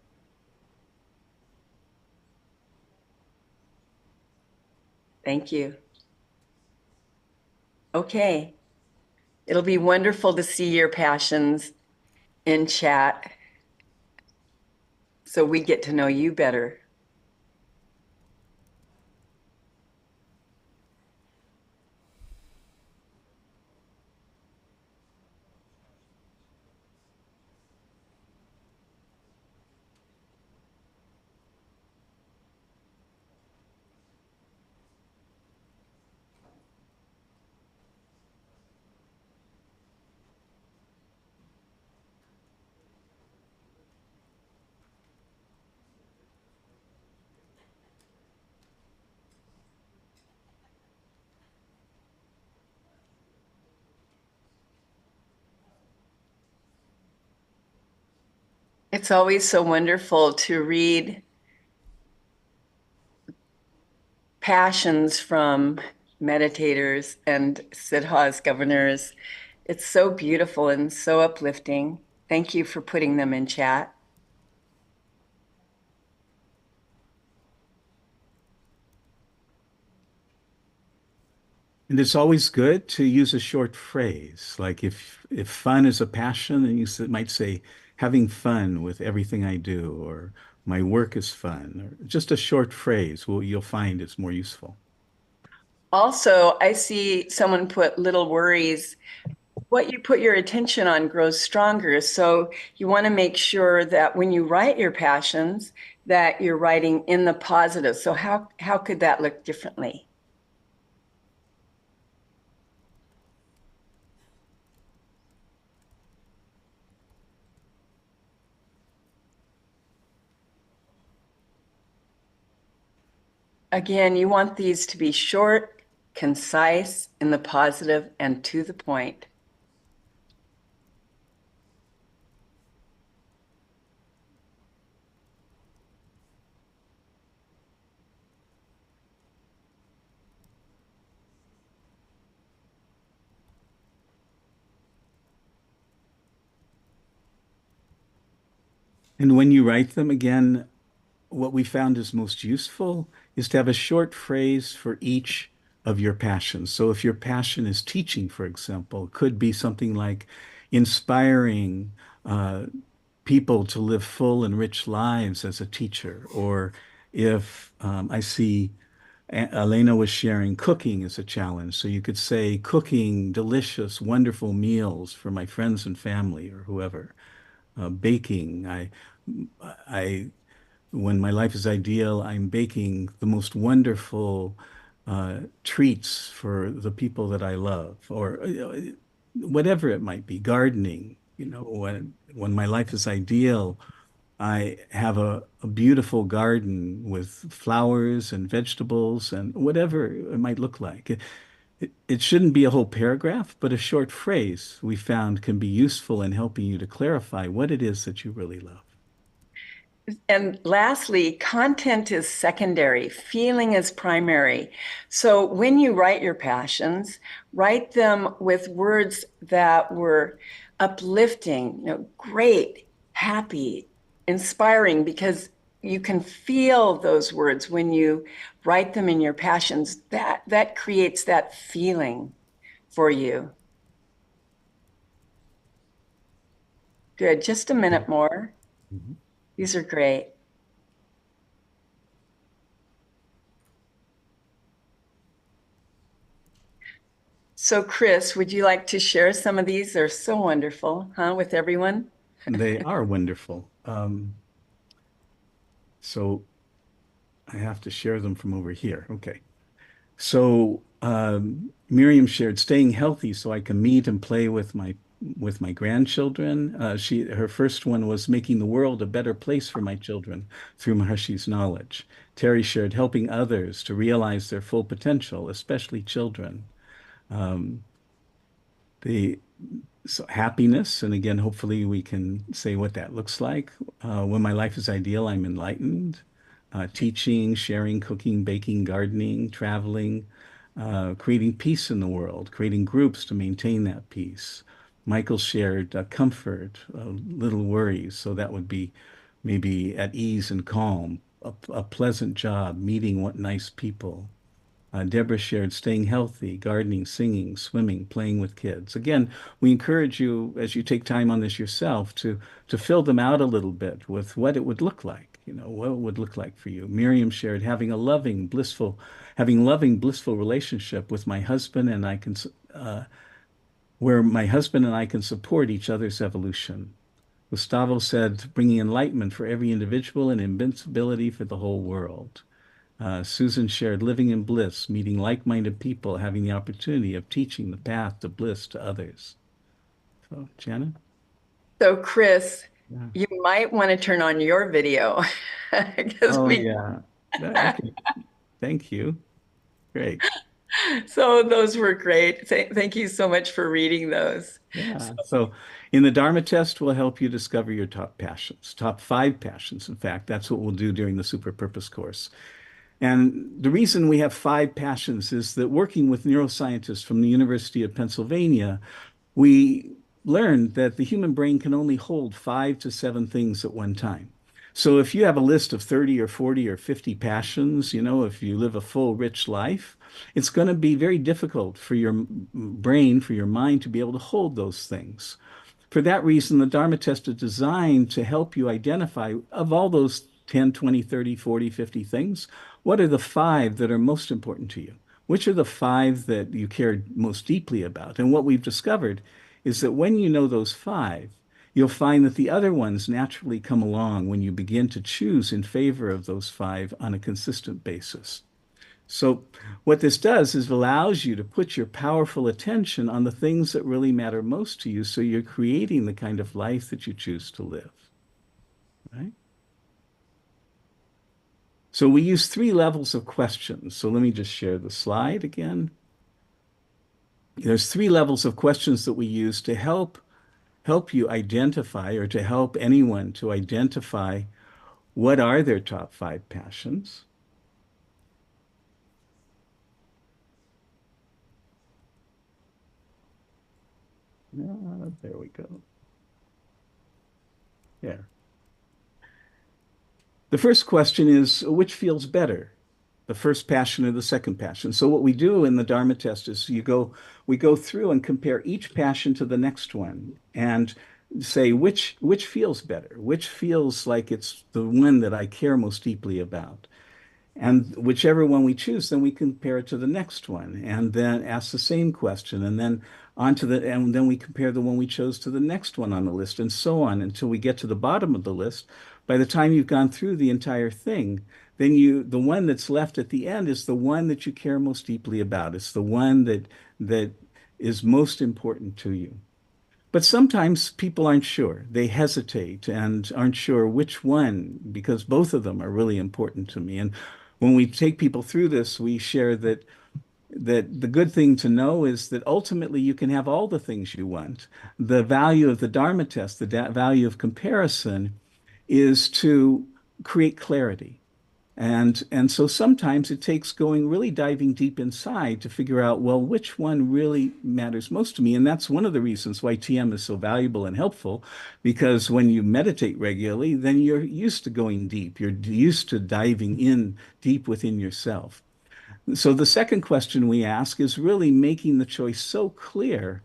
Speaker 5: Thank you. Okay. It'll be wonderful to see your passions in chat so we get to know you better. It's always so wonderful to read passions from meditators and siddhas, governors. It's so beautiful and so uplifting. Thank you for putting them in chat.
Speaker 6: And it's always good to use a short phrase, like if fun is a passion, then you might say, having fun with everything I do, or my work is fun, or just a short phrase. Well, you'll find it's more useful.
Speaker 5: Also, I see someone put little worries. What you put your attention on grows stronger. So you want to make sure that when you write your passions, that you're writing in the positive. So how could that look differently? Again, you want these to be short, concise, in the positive, and to the point.
Speaker 6: And when you write them again, what we found is most useful is to have a short phrase for each of your passions. So if your passion is teaching, for example, it could be something like inspiring people to live full and rich lives as a teacher. Or if I see Elena was sharing cooking as a challenge. So you could say cooking delicious, wonderful meals for my friends and family or whoever. Baking, I when my life is ideal, I'm baking the most wonderful treats for the people that I love, or whatever it might be. Gardening, when my life is ideal, I have a beautiful garden with flowers and vegetables and whatever it might look like. It shouldn't be a whole paragraph, but a short phrase we found can be useful in helping you to clarify what it is that you really love.
Speaker 5: And lastly, content is secondary, feeling is primary. So when you write your passions, write them with words that were uplifting, great, happy, inspiring, because you can feel those words when you write them in your passions. That creates that feeling for you. Good. Just a minute more.
Speaker 6: Mhm.
Speaker 5: These are great. So, Chris, would you like to share some of these? They're so wonderful, huh, with everyone?
Speaker 6: They are wonderful. So I have to share them from over here. Okay. So Miriam shared staying healthy so I can meet and play with my grandchildren. Her first one was making the world a better place for my children through Maharshi's knowledge. Terry shared helping others to realize their full potential, especially children. Um, the So happiness, and again, hopefully we can say what that looks like. When my life is ideal, I'm enlightened. Teaching, sharing, cooking, baking, gardening, traveling, creating peace in the world, creating groups to maintain that peace. Michael shared comfort, little worries, so that would be maybe at ease and calm, a pleasant job, meeting what nice people. Deborah shared staying healthy, gardening, singing, swimming, playing with kids. Again, we encourage you as you take time on this yourself to fill them out a little bit with what it would look like. You know, what it would look like for you. Miriam shared having loving, blissful relationship with my husband, and where my husband and I can support each other's evolution. Gustavo said, bringing enlightenment for every individual and invincibility for the whole world. Susan shared living in bliss, meeting like-minded people, having the opportunity of teaching the path to bliss to others. So, Janet?
Speaker 5: So, Chris,
Speaker 6: Yeah.
Speaker 5: you might want to turn on your video because
Speaker 6: Oh, yeah. Okay. Thank you. Great.
Speaker 5: so those were great. Thank you so much for reading those.
Speaker 6: Yeah. So, in the Dharma test, we'll help you discover your top passions, top 5 passions. In fact, that's what we'll do during the Super Purpose course. And the reason we have 5 passions is that working with neuroscientists from the University of Pennsylvania, we learned that the human brain can only hold 5 to 7 things at one time. So if you have a list of 30 or 40 or 50 passions, you know, if you live a full, rich life, it's going to be very difficult for your brain, for your mind to be able to hold those things. For that reason, the Dharma test is designed to help you identify of all those 10, 20, 30, 40, 50 things, what are the 5 that are most important to you? Which are the 5 that you care most deeply about? And what we've discovered is that when you know those 5, you'll find that the other ones naturally come along when you begin to choose in favor of those 5 on a consistent basis. So what this does is allows you to put your powerful attention on the things that really matter most to you, so you're creating the kind of life that you choose to live, right? So we use 3 levels of questions. So let me just share the slide again. There's 3 levels of questions that we use to help you identify, or to help anyone to identify what are their top 5 passions. There we go. Yeah. The first question is, which feels better, the first passion or the second passion? So what we do in the Dharma test is we go through and compare each passion to the next one and say which feels better, which feels like it's the one that I care most deeply about. And whichever one we choose, then we compare it to the next one and then ask the same question, and then and then we compare the one we chose to the next one on the list, and so on until we get to the bottom of the list. By the time you've gone through the entire thing, then the one that's left at the end is the one that you care most deeply about. It's the one that is most important to you. But sometimes people aren't sure. They hesitate and aren't sure which one, because both of them are really important to me. And when we take people through this, we share that the good thing to know is that ultimately you can have all the things you want. The value of the Dharma test, the value of comparison, is to create clarity. And so sometimes it takes going really diving deep inside to figure out, well, which one really matters most to me. And that's one of the reasons why TM is so valuable and helpful, because when you meditate regularly, then you're used to going deep. You're used to diving in deep within yourself. So the second question we ask is really making the choice so clear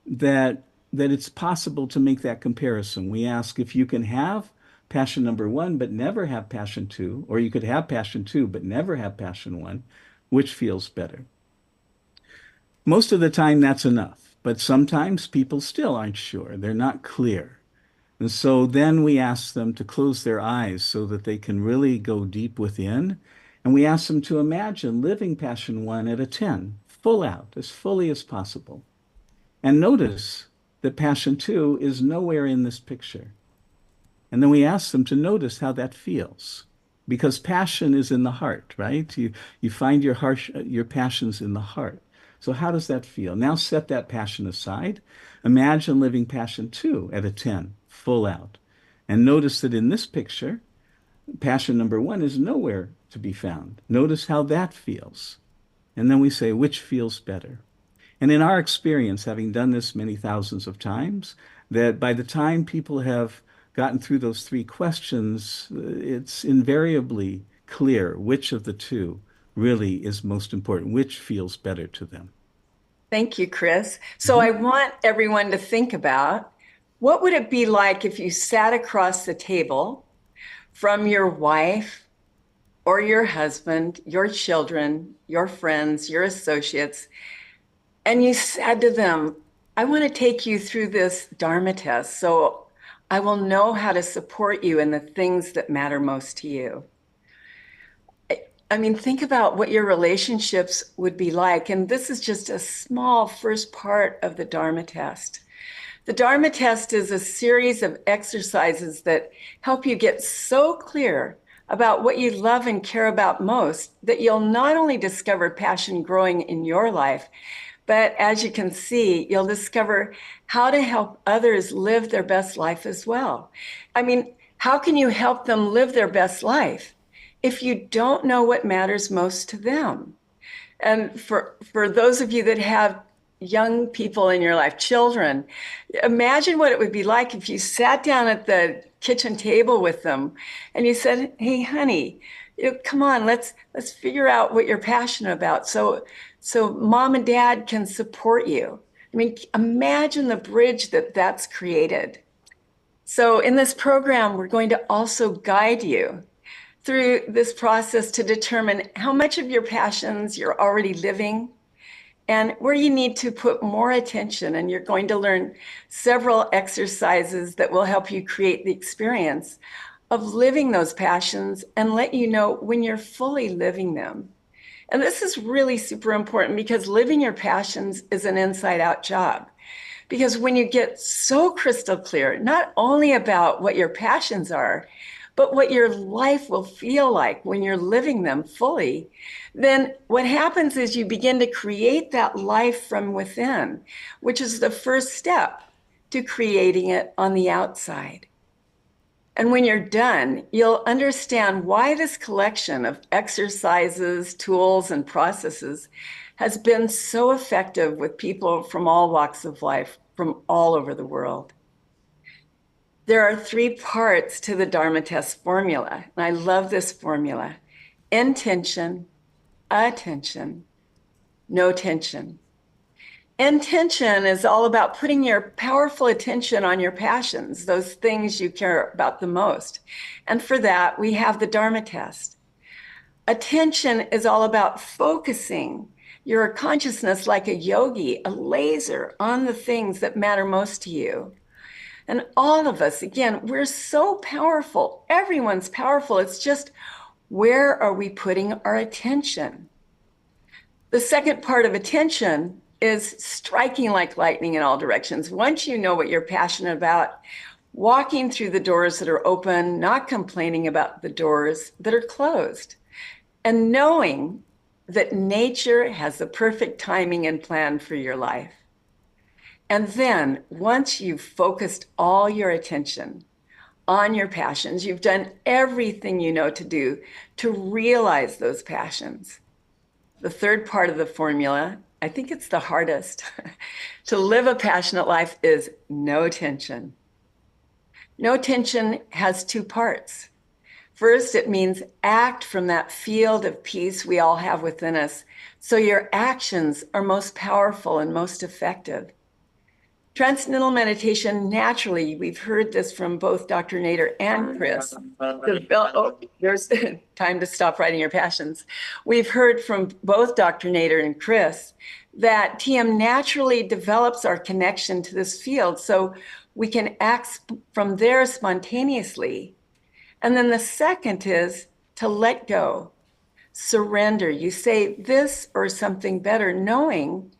Speaker 6: that it's possible to make that comparison. We ask if you can have passion number one, but never have passion two, or you could have passion two, but never have passion one, which feels better? Most of the time, that's enough, but sometimes people still aren't sure. They're not clear. And so then we ask them to close their eyes so that they can really go deep within. And we ask them to imagine living passion one at a 10, full out, as fully as possible. And notice that passion two is nowhere in this picture. And then we ask them to notice how that feels. Because passion is in the heart, right? You find your passions in the heart. So how does that feel? Now set that passion aside. Imagine living passion two at a 10, full out. And notice that in this picture, passion number one is nowhere to be found. Notice how that feels. And then we say, which feels better? And in our experience, having done this many thousands of times, that by the time people have gotten through those three questions, it's invariably clear which of the two really is most important, which feels better to them.
Speaker 5: Thank you, Chris. So I want everyone to think about, what would it be like if you sat across the table from your wife or your husband, your children, your friends, your associates, and you said to them, I want to take you through this Dharma test so I will know how to support you in the things that matter most to you. I mean, think about what your relationships would be like. And this is just a small first part of the Dharma test. The Dharma test is a series of exercises that help you get so clear about what you love and care about most that you'll not only discover passion growing in your life, but as you can see, you'll discover how to help others live their best life as well. I mean, how can you help them live their best life if you don't know what matters most to them? And for those of you that have young people in your life, children, imagine what it would be like if you sat down at the kitchen table with them and you said, hey, honey, come on, let's figure out what you're passionate about so mom and dad can support you. I mean, imagine the bridge that's created. So in this program, we're going to also guide you through this process to determine how much of your passions you're already living and where you need to put more attention. And you're going to learn several exercises that will help you create the experience of living those passions and let you know when you're fully living them. And this is really super important because living your passions is an inside-out job. Because when you get so crystal clear, not only about what your passions are, but what your life will feel like when you're living them fully, then what happens is you begin to create that life from within, which is the first step to creating it on the outside. And when you're done, you'll understand why this collection of exercises, tools, and processes has been so effective with people from all walks of life, from all over the world. There are 3 parts to the Dharma test formula, and I love this formula: intention, attention, no tension. Intention is all about putting your powerful attention on your passions, those things you care about the most. And for that, we have the Dharma test. Attention is all about focusing your consciousness like a yogi, a laser on the things that matter most to you. And all of us, again, we're so powerful. Everyone's powerful. It's just, where are we putting our attention? The second part of attention is striking like lightning in all directions. Once you know what you're passionate about, walking through the doors that are open, not complaining about the doors that are closed, and knowing that nature has the perfect timing and plan for your life. And then once you've focused all your attention on your passions. You've done everything you know to do to realize those passions. The third part of the formula, I think it's the hardest, to live a passionate life is no tension. No tension has two parts. First, it means act from that field of peace we all have within us, so your actions are most powerful and most effective. Transcendental meditation, naturally, we've heard this from both Dr. Nader and Chris. There's time to stop writing your passions. We've heard from both Dr. Nader and Chris that TM naturally develops our connection to this field so we can act from there spontaneously. And then the second is to let go, surrender. You say this or something better, knowing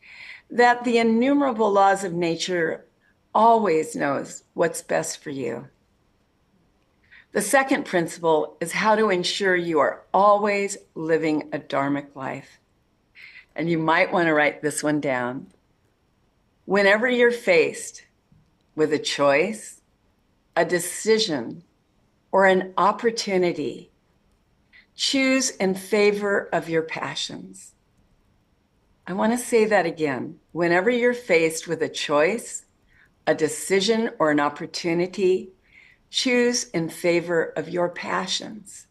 Speaker 5: that the innumerable laws of nature always knows what's best for you. The second principle is how to ensure you are always living a dharmic life. And you might want to write this one down. Whenever you're faced with a choice, a decision, or an opportunity, choose in favor of your passions. I want to say that again. Whenever you're faced with a choice, a decision, or an opportunity, choose in favor of your passions.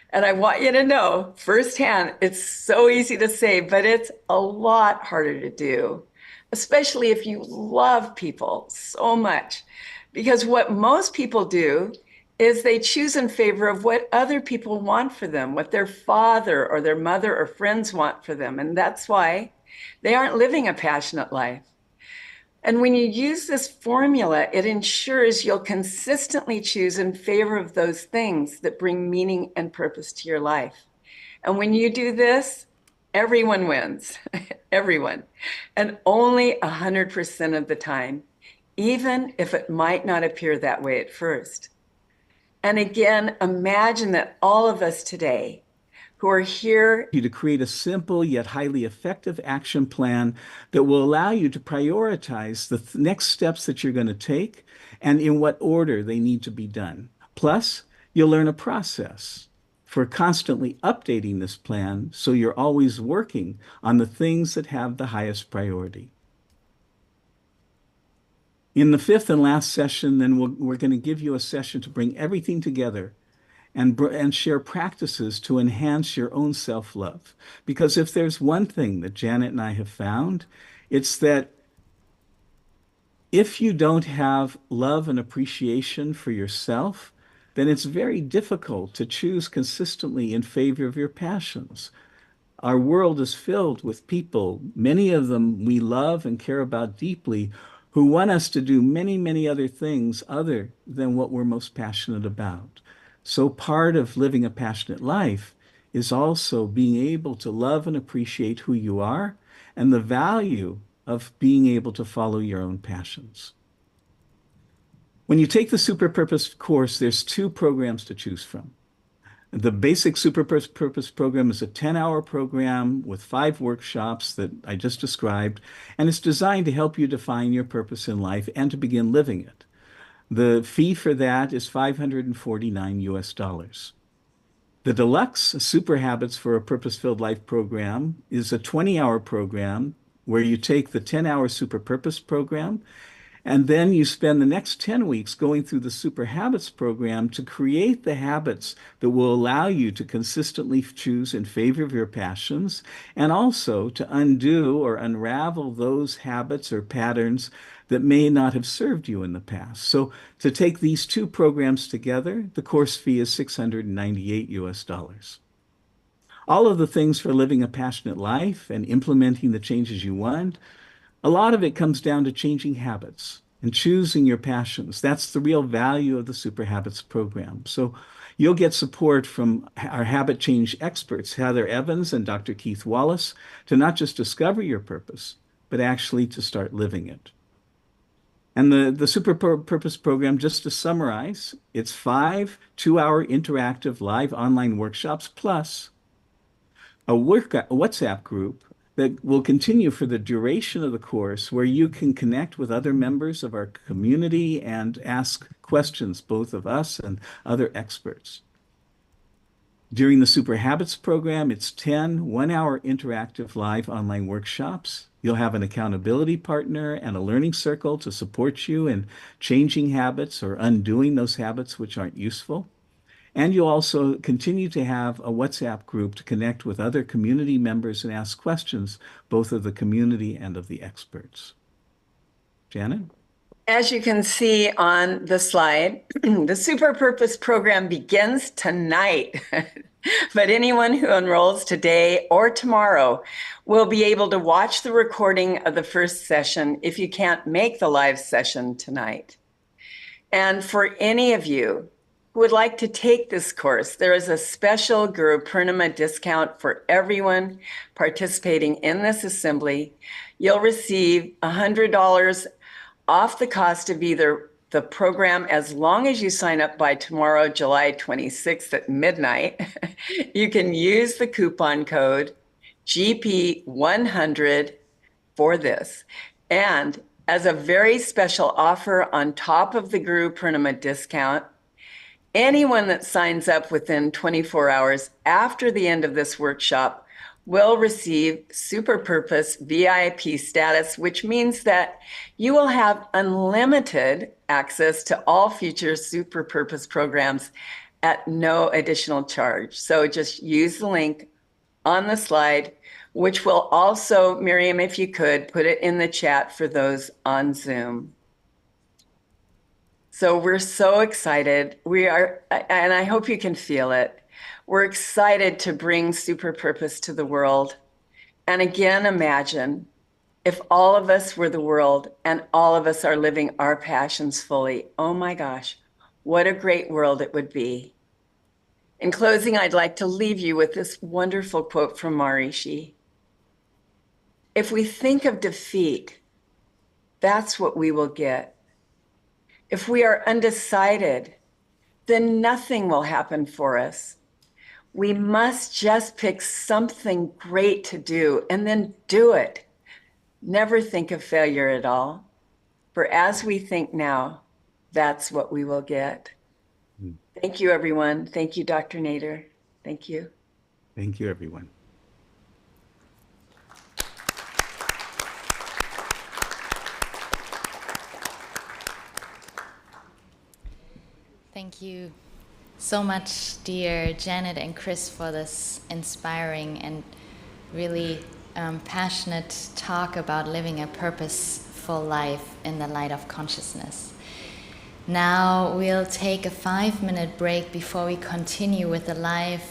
Speaker 5: And I want you to know firsthand, it's so easy to say, but it's a lot harder to do, especially if you love people so much. Because what most people do is they choose in favor of what other people want for them, what their father or their mother or friends want for them. And that's why they aren't living a passionate life. And when you use this formula, it ensures you'll consistently choose in favor of those things that bring meaning and purpose to your life. And when you do this, everyone wins, everyone. And only 100% of the time, even if it might not appear that way at first. And again, imagine that all of us today who are here
Speaker 6: you to create a simple yet highly effective action plan that will allow you to prioritize the next steps that you're going to take and in what order they need to be done. Plus, you'll learn a process for constantly updating this plan so you're always working on the things that have the highest priority. In the fifth and last session, then we're going to give you a session to bring everything together and share practices to enhance your own self-love. Because if there's one thing that Janet and I have found, it's that if you don't have love and appreciation for yourself, then it's very difficult to choose consistently in favor of your passions. Our world is filled with people, many of them we love and care about deeply, who want us to do many, many other things other than what we're most passionate about. So part of living a passionate life is also being able to love and appreciate who you are and the value of being able to follow your own passions. When you take the Super Purpose course, there's two programs to choose from. The basic Super Purpose program is a 10-hour program with 5 workshops that I just described, and it's designed to help you define your purpose in life and to begin living it. The fee for that is $549 US. The Deluxe Super Habits for a Purpose-Filled Life program is a 20-hour program where you take the 10-hour Super Purpose program, and then you spend the next 10 weeks going through the Super Habits program to create the habits that will allow you to consistently choose in favor of your passions and also to undo or unravel those habits or patterns that may not have served you in the past. So to take these two programs together, the course fee is $698 US. All of the things for living a passionate life and implementing the changes you want, a lot of it comes down to changing habits and choosing your passions. That's the real value of the Super Habits program. So you'll get support from our habit change experts, Heather Evans and Dr. Keith Wallace, to not just discover your purpose, but actually to start living it. And the Super Purpose program, just to summarize, it's 5 2-hour interactive live online workshops plus a WhatsApp group that will continue for the duration of the course, where you can connect with other members of our community and ask questions, both of us and other experts. During the Super Habits program, it's 10 one-hour interactive live online workshops. You'll have an accountability partner and a learning circle to support you in changing habits or undoing those habits which aren't useful. And you'll also continue to have a WhatsApp group to connect with other community members and ask questions, both of the community and of the experts. Janet?
Speaker 5: As you can see on the slide, the Super Purpose program begins tonight. But anyone who enrolls today or tomorrow will be able to watch the recording of the first session if you can't make the live session tonight. And for any of you who would like to take this course, there is a special Guru Purnima discount for everyone participating in this assembly. You'll receive $100 off the cost of either the program as long as you sign up by tomorrow, July 26th at midnight. You can use the coupon code GP100 for this. And as a very special offer on top of the Guru Purnima discount, anyone that signs up within 24 hours after the end of this workshop will receive Super Purpose VIP status, which means that you will have unlimited access to all future Super Purpose programs at no additional charge. So just use the link on the slide, which will also, Miriam, if you could, put it in the chat for those on Zoom. So we're so excited. We are, and I hope you can feel it. We're excited to bring Super Purpose to the world. And again, imagine if all of us were the world and all of us are living our passions fully. Oh my gosh, what a great world it would be. In closing, I'd like to leave you with this wonderful quote from Maharishi. If we think of defeat, that's what we will get. If we are undecided, then nothing will happen for us. We must just pick something great to do and then do it. Never think of failure at all. For as we think now, that's what we will get. Thank you, everyone. Thank you, Dr. Nader. Thank you.
Speaker 6: Thank you, everyone.
Speaker 1: Thank you so much, dear Janet and Chris, for this inspiring and really passionate talk about living a purposeful life in the light of consciousness. Now we'll take a 5-minute break before we continue with the live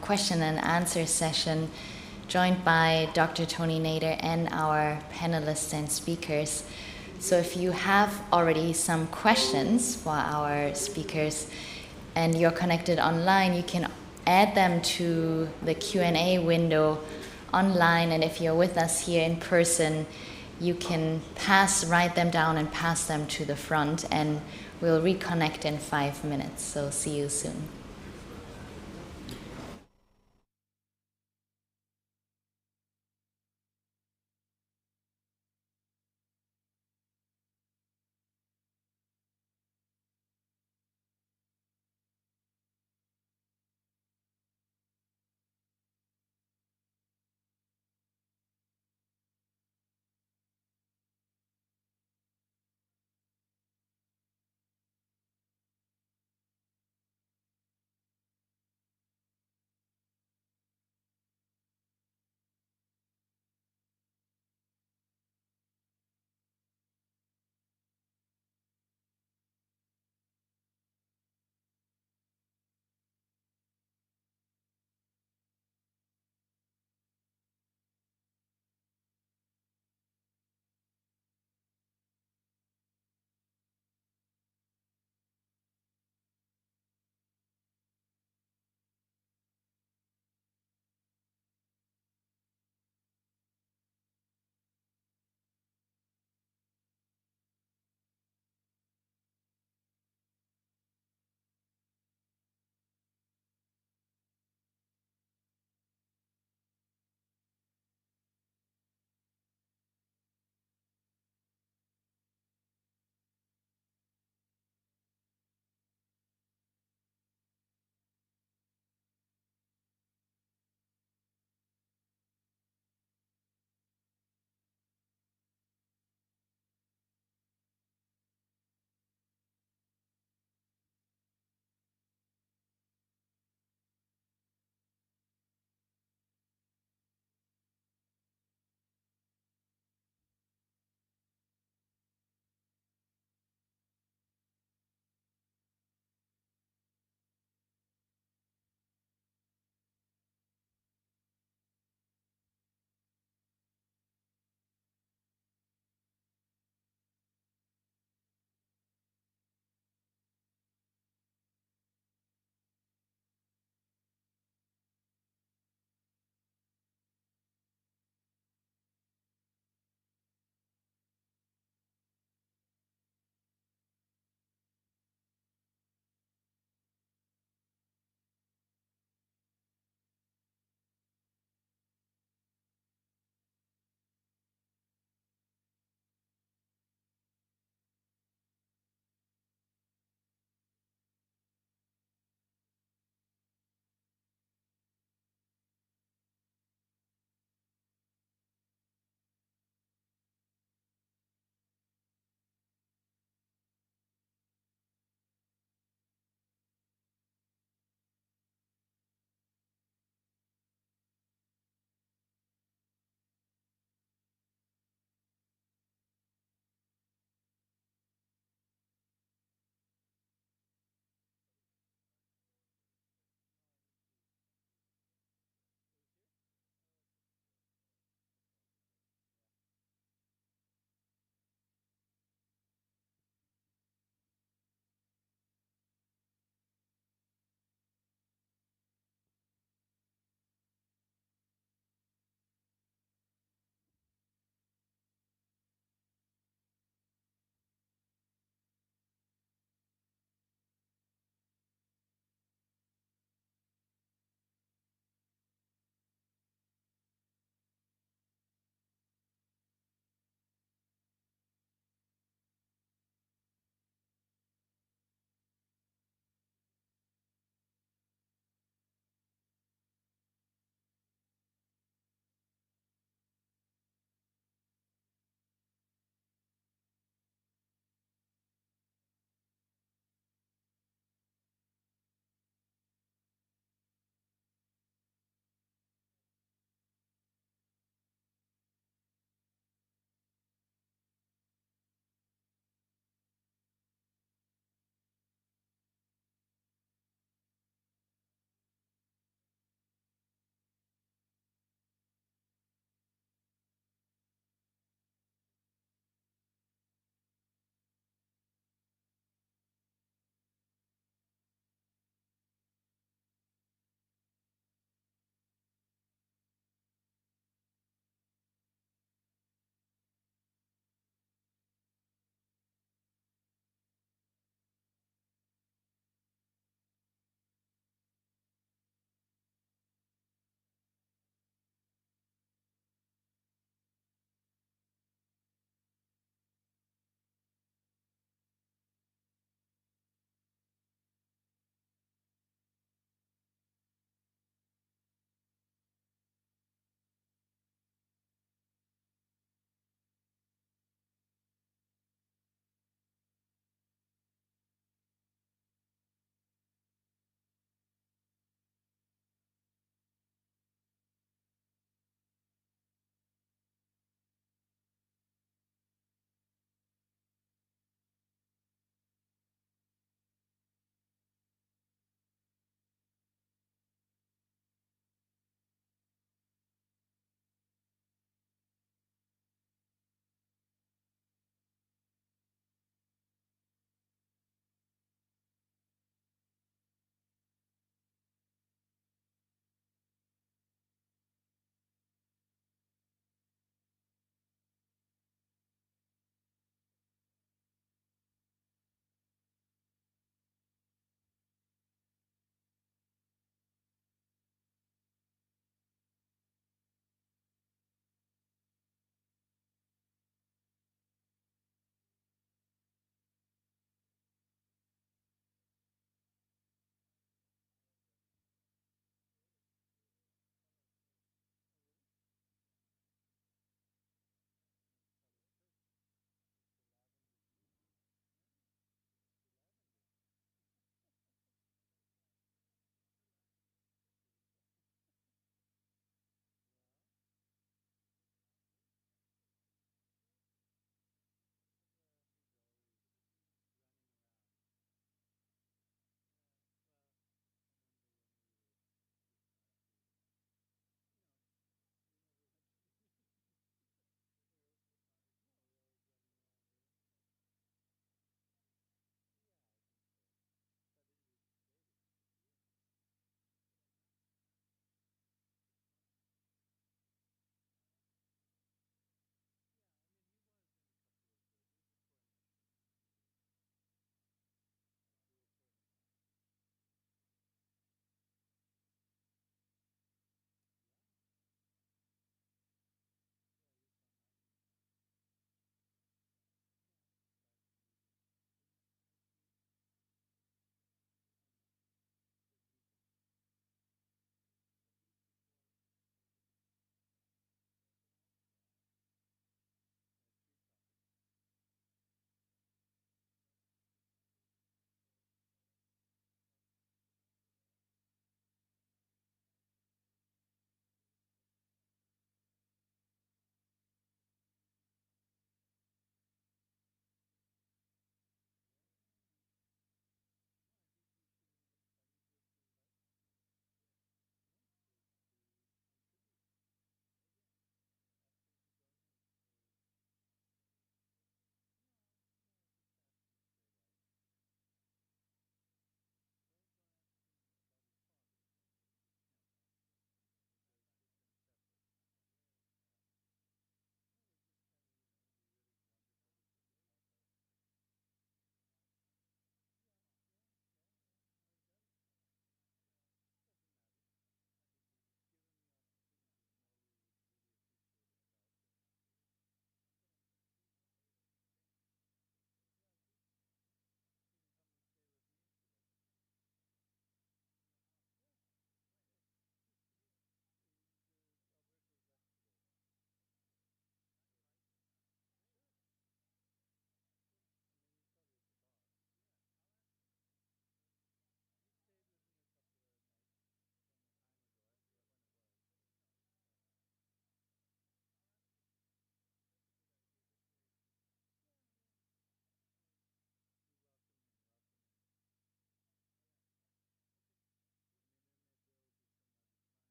Speaker 1: question and answer session joined by Dr. Tony Nader and our panelists and speakers. So if you have already some questions for our speakers and you're connected online, you can add them to the Q&A window online, and if you're with us here in person, you can write them down and pass them to the front, and we'll reconnect in 5 minutes. So see you soon.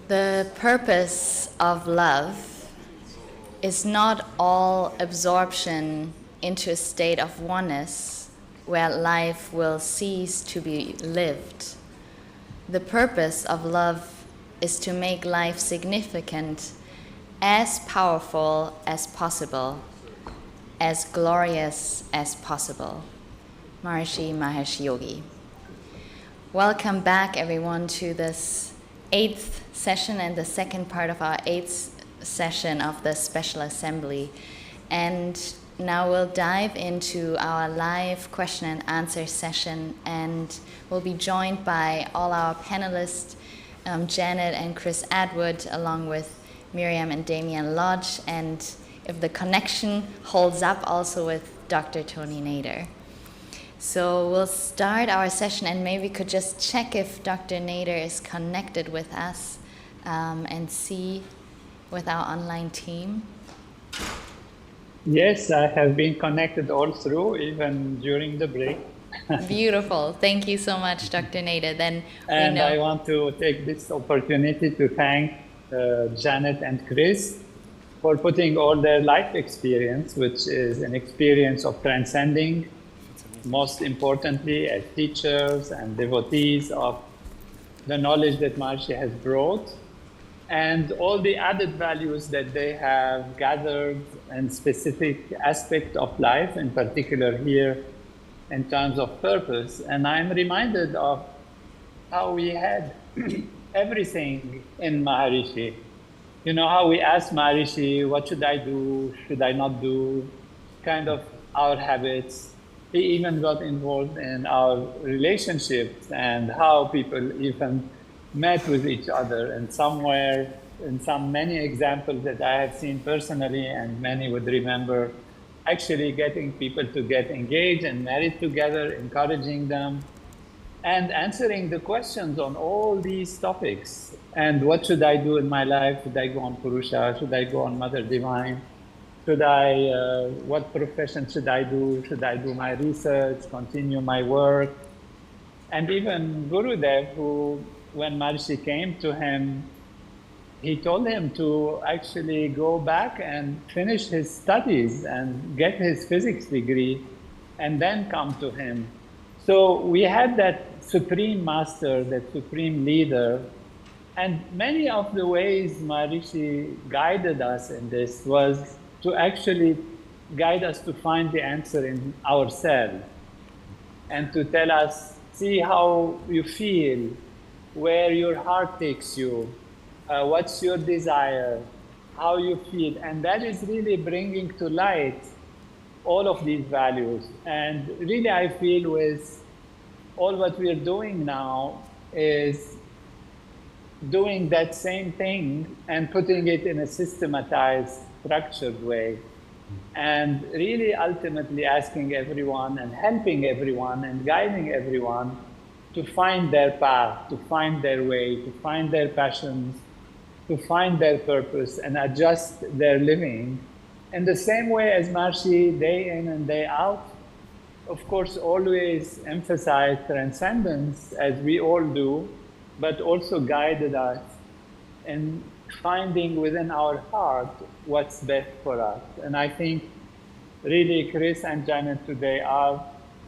Speaker 1: The purpose of love is not all absorption into a state of oneness where life will cease to be lived. The purpose of love is to make life significant, as powerful as possible, as glorious as possible. Maharishi Mahesh Yogi. Welcome back, everyone, to this 8th session and the second part of our 8th session of the Special Assembly. And now we'll dive into our live question and answer session, and we'll be joined by all our panelists, Janet and Chris Atwood, along with Miriam and Damian Lodge, and if the connection holds up, also with Dr. Tony Nader. So we'll start our session, and maybe we could just check if Dr. Nader is connected with us and see with our online team.
Speaker 3: Yes, I have been connected all through, even during the break.
Speaker 1: Beautiful. Thank you so much, Dr. Nader. Then
Speaker 3: and I want to take this opportunity to thank Janet and Chris for putting all their life experience, which is an experience of transcending, most importantly as teachers and devotees of the knowledge that Maharishi has brought, and all the added values that they have gathered in specific aspect of life, in particular here in terms of purpose. And I'm reminded of how we had everything in Maharishi. You know, how we asked Maharishi, what should I do, should I not do, kind of our habits. He even got involved in our relationships and how people even met with each other. And somewhere, in many examples that I have seen personally, and many would remember, actually getting people to get engaged and married together, encouraging them, and answering the questions on all these topics. And what should I do in my life? Should I go on Purusha? Should I go on Mother Divine? Should I, what profession should I do? Should I do my research, continue my work? And even Gurudev, who, when Maharishi came to him, he told him to actually go back and finish his studies and get his physics degree and then come to him. So we had that supreme master, that supreme leader, and many of the ways Maharishi guided us in this was to actually guide us to find the answer in ourselves and to tell us, see how you feel, where your heart takes you, what's your desire, how you feel. And that is really bringing to light all of these values. And really I feel with all what we're doing now is doing that same thing and putting it in a systematized, structured way. And really ultimately asking everyone and helping everyone and guiding everyone to find their path, to find their way, to find their passions, to find their purpose and adjust their living in the same way as Maharishi, day in and day out, of course, always emphasized transcendence, as we all do, but also guided us in finding within our heart what's best for us. And I think really Chris and Janet today are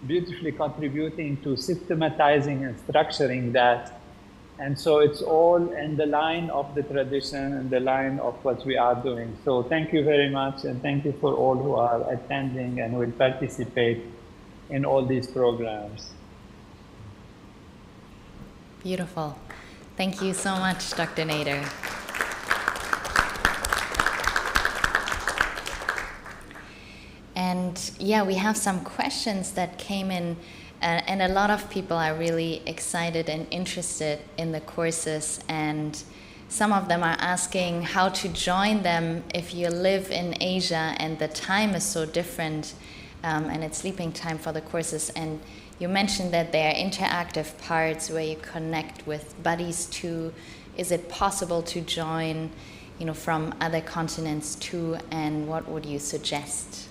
Speaker 3: beautifully contributing to systematizing and structuring that. And so it's all in the line of the tradition and the line of what we are doing. So thank you very much, and thank you for all who are attending and will participate in all these programs.
Speaker 1: Beautiful. Thank you so much, Dr. Nader. And yeah, we have some questions that came in, and a lot of people are really excited and interested in the courses, and some of them are asking how to join them if you live in Asia and the time is so different, and it's sleeping time for the courses. And you mentioned that there are interactive parts where you connect with buddies too. Is it possible to join, from other continents too? And what would you suggest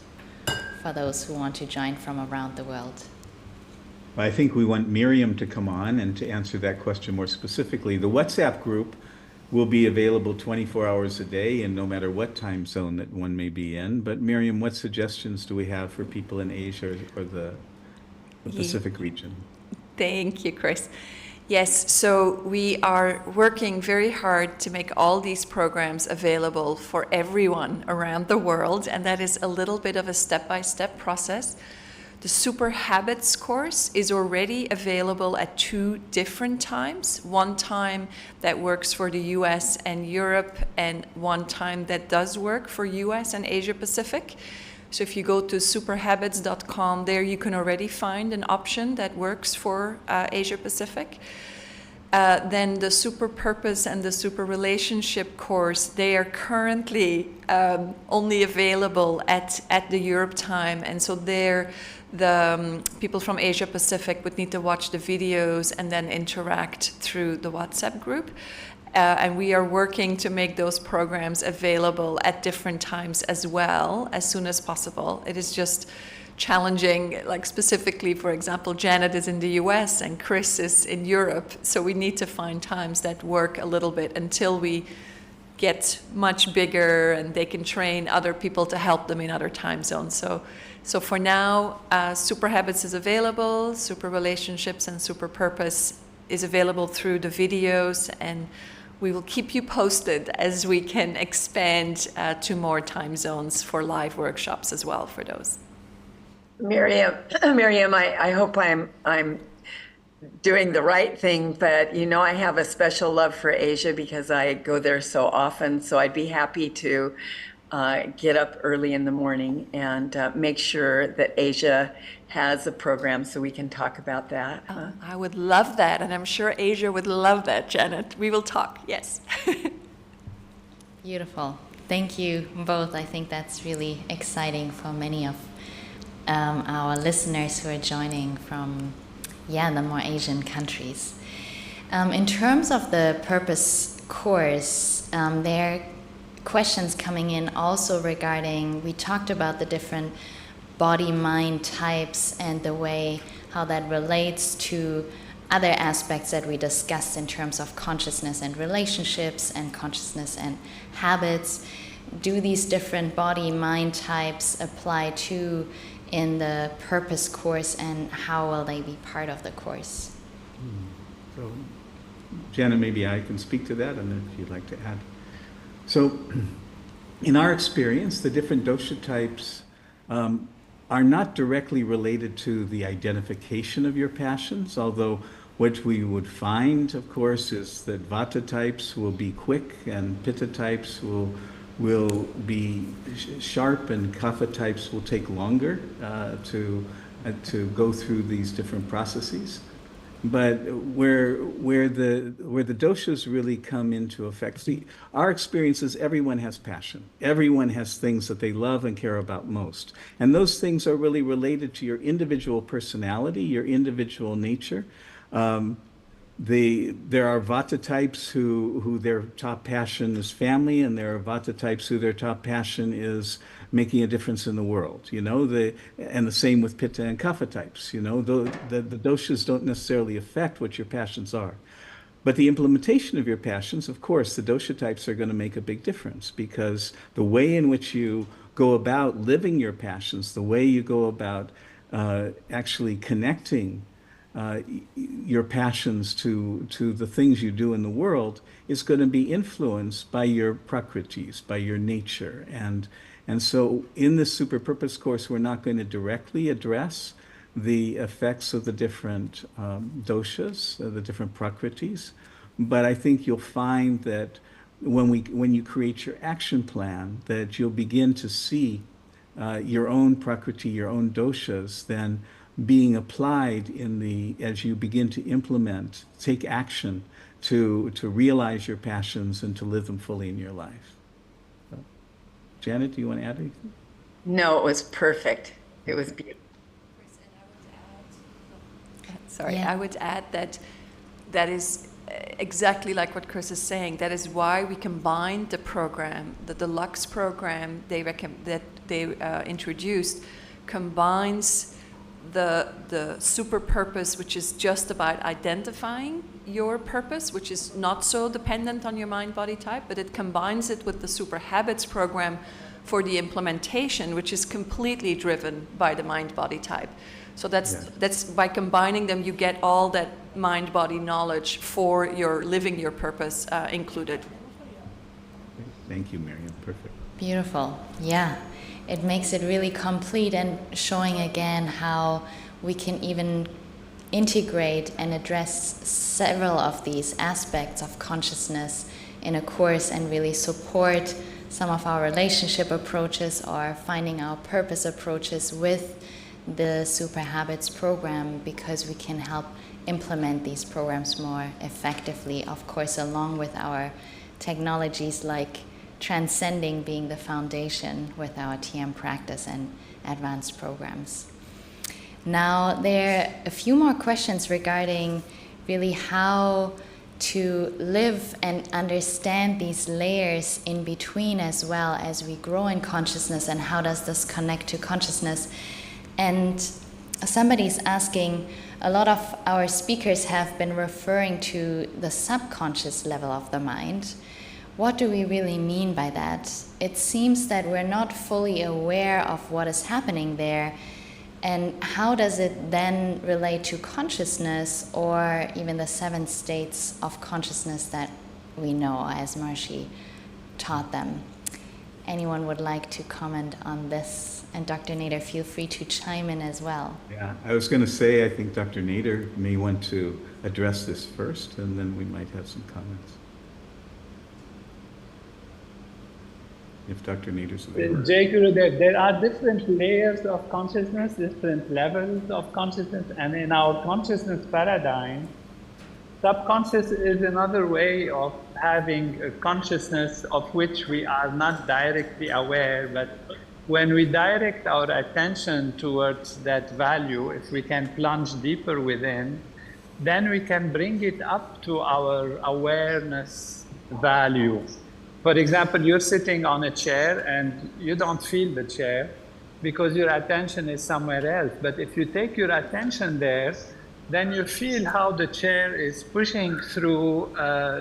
Speaker 1: for those who want to join from around the world?
Speaker 6: I think we want Miriam to come on and to answer that question more specifically. The WhatsApp group will be available 24 hours a day and no matter what time zone that one may be in. But Miriam, what suggestions do we have for people in Asia or the Pacific region?
Speaker 7: Thank you, Chris. Yes, so we are working very hard to make all these programs available for everyone around the world, and that is a little bit of a step-by-step process. The Super Habits course is already available at 2 different times. One time that works for the US and Europe, and one time that does work for US and Asia Pacific. So if you go to superhabits.com, there you can already find an option that works for Asia Pacific. Then the Super Purpose and the Super Relationship course, they are currently only available at the Europe time. And so there, the people from Asia Pacific would need to watch the videos and then interact through the WhatsApp group. And we are working to make those programs available at different times as well, as soon as possible. It is just challenging, like specifically, for example, Janet is in the US and Chris is in Europe. So we need to find times that work a little bit until we get much bigger and they can train other people to help them in other time zones. So for now, Super Habits is available, Super Relationships and Super Purpose is available through the videos, and we will keep you posted as we can expand to more time zones for live workshops as well for those.
Speaker 5: Miriam, I hope I'm doing the right thing, but you know I have a special love for Asia because I go there so often. So I'd be happy to get up early in the morning and make sure that Asia has a program so we can talk about that.
Speaker 7: I would love that, and I'm sure Asia would love that, Janet. We will talk, yes.
Speaker 1: Beautiful. Thank you both. I think that's really exciting for many of our listeners who are joining from, the more Asian countries. In terms of the Purpose course, there are questions coming in also regarding, we talked about the different body-mind types and the way how that relates to other aspects that we discussed in terms of consciousness and relationships and consciousness and habits. Do these different body-mind types apply to in the Purpose course, and how will they be part of the course?
Speaker 6: So, Janet, maybe I can speak to that, and if you'd like to add. So, in our experience, the different dosha types are not directly related to the identification of your passions, although what we would find, of course, is that Vata types will be quick and Pitta types will be sharp, and Kapha types will take longer to go through these different processes. But where the doshas really come into effect, see, our experience is everyone has passion. Everyone has things that they love and care about most. And those things are really related to your individual personality, your individual nature. There are Vata types who their top passion is family, and there are Vata types who their top passion is making a difference in the world, and the same with Pitta and Kapha types, the doshas don't necessarily affect what your passions are. But the implementation of your passions, of course, the dosha types are going to make a big difference, because the way in which you go about living your passions, the way you go about actually connecting your passions to the things you do in the world is going to be influenced by your prakritis, by your nature. And so in this Super Purpose course, we're not going to directly address the effects of the different doshas, the different prakritis. But I think you'll find that when you create your action plan, that you'll begin to see your own prakriti, your own doshas, then being applied as you begin to implement, take action to realize your passions and to live them fully in your life. Janet, do you want to add anything?
Speaker 5: No, it was perfect. It was beautiful.
Speaker 7: I would add that is exactly like what Chris is saying. That is why we combined the program, the deluxe program that they introduced, combines the super purpose, which is just about identifying your purpose, which is not so dependent on your mind body type, but it combines it with the super habits program for the implementation, which is completely driven by the mind body type. So that's by combining them, you get all that mind body knowledge for your living your purpose included.
Speaker 6: Thank you, Miriam. Perfect.
Speaker 1: Beautiful. Yeah. It makes it really complete and showing again how we can even integrate and address several of these aspects of consciousness in a course and really support some of our relationship approaches or finding our purpose approaches with the Super Habits program, because we can help implement these programs more effectively, of course, along with our technologies like transcending being the foundation with our TM practice and advanced programs. Now, there are a few more questions regarding really how to live and understand these layers in between as well as we grow in consciousness, and how does this connect to consciousness. And somebody's asking, a lot of our speakers have been referring to the subconscious level of the mind. What do we really mean by that? It seems that we're not fully aware of what is happening there. And how does it then relate to consciousness, or even the 7 states of consciousness that we know as Maharishi taught them? Anyone would like to comment on this? And Dr. Nader, feel free to chime in as well.
Speaker 6: Yeah, I was going to say, I think Dr. Nader may want to address this first, and then we might have some comments. If Dr. Nader's available.
Speaker 3: Jay Guru, there are different layers of consciousness, different levels of consciousness, and in our consciousness paradigm, subconscious is another way of having a consciousness of which we are not directly aware, but when we direct our attention towards that value, if we can plunge deeper within, then we can bring it up to our awareness value. For example, you're sitting on a chair and you don't feel the chair because your attention is somewhere else. But if you take your attention there, then you feel how the chair is pushing through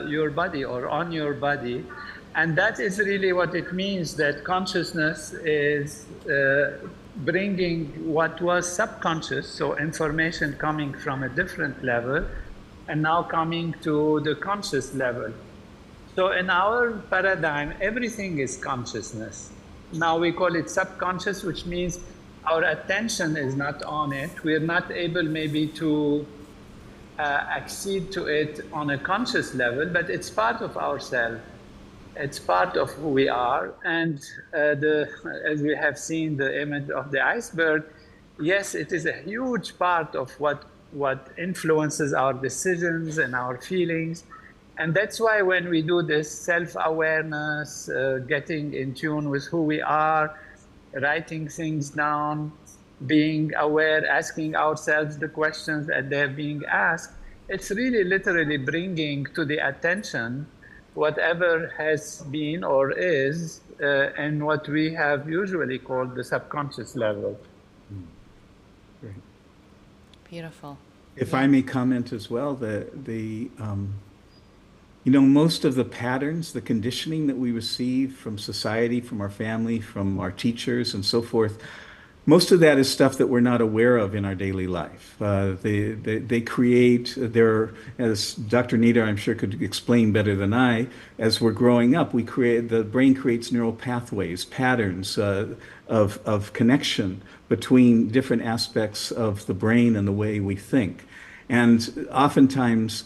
Speaker 3: your body or on your body. And that is really what it means, that consciousness is bringing what was subconscious, so information coming from a different level, and now coming to the conscious level. So in our paradigm, everything is consciousness. Now we call it subconscious, which means our attention is not on it. We're not able maybe to accede to it on a conscious level, but it's part of ourselves. It's part of who we are. And as we have seen the image of the iceberg, yes, it is a huge part of what influences our decisions and our feelings. And that's why when we do this self-awareness, getting in tune with who we are, writing things down, being aware, asking ourselves the questions that they're being asked, it's really literally bringing to the attention whatever has been or is, and what we have usually called the subconscious level.
Speaker 6: Great.
Speaker 1: Beautiful.
Speaker 6: If I may comment as well, you know, most of the patterns, the conditioning that we receive from society, from our family, from our teachers and so forth, most of that is stuff that we're not aware of in our daily life. They create, as Dr. Nader I'm sure could explain better than I, as we're growing up, the brain creates neural pathways, patterns of connection between different aspects of the brain and the way we think. And oftentimes,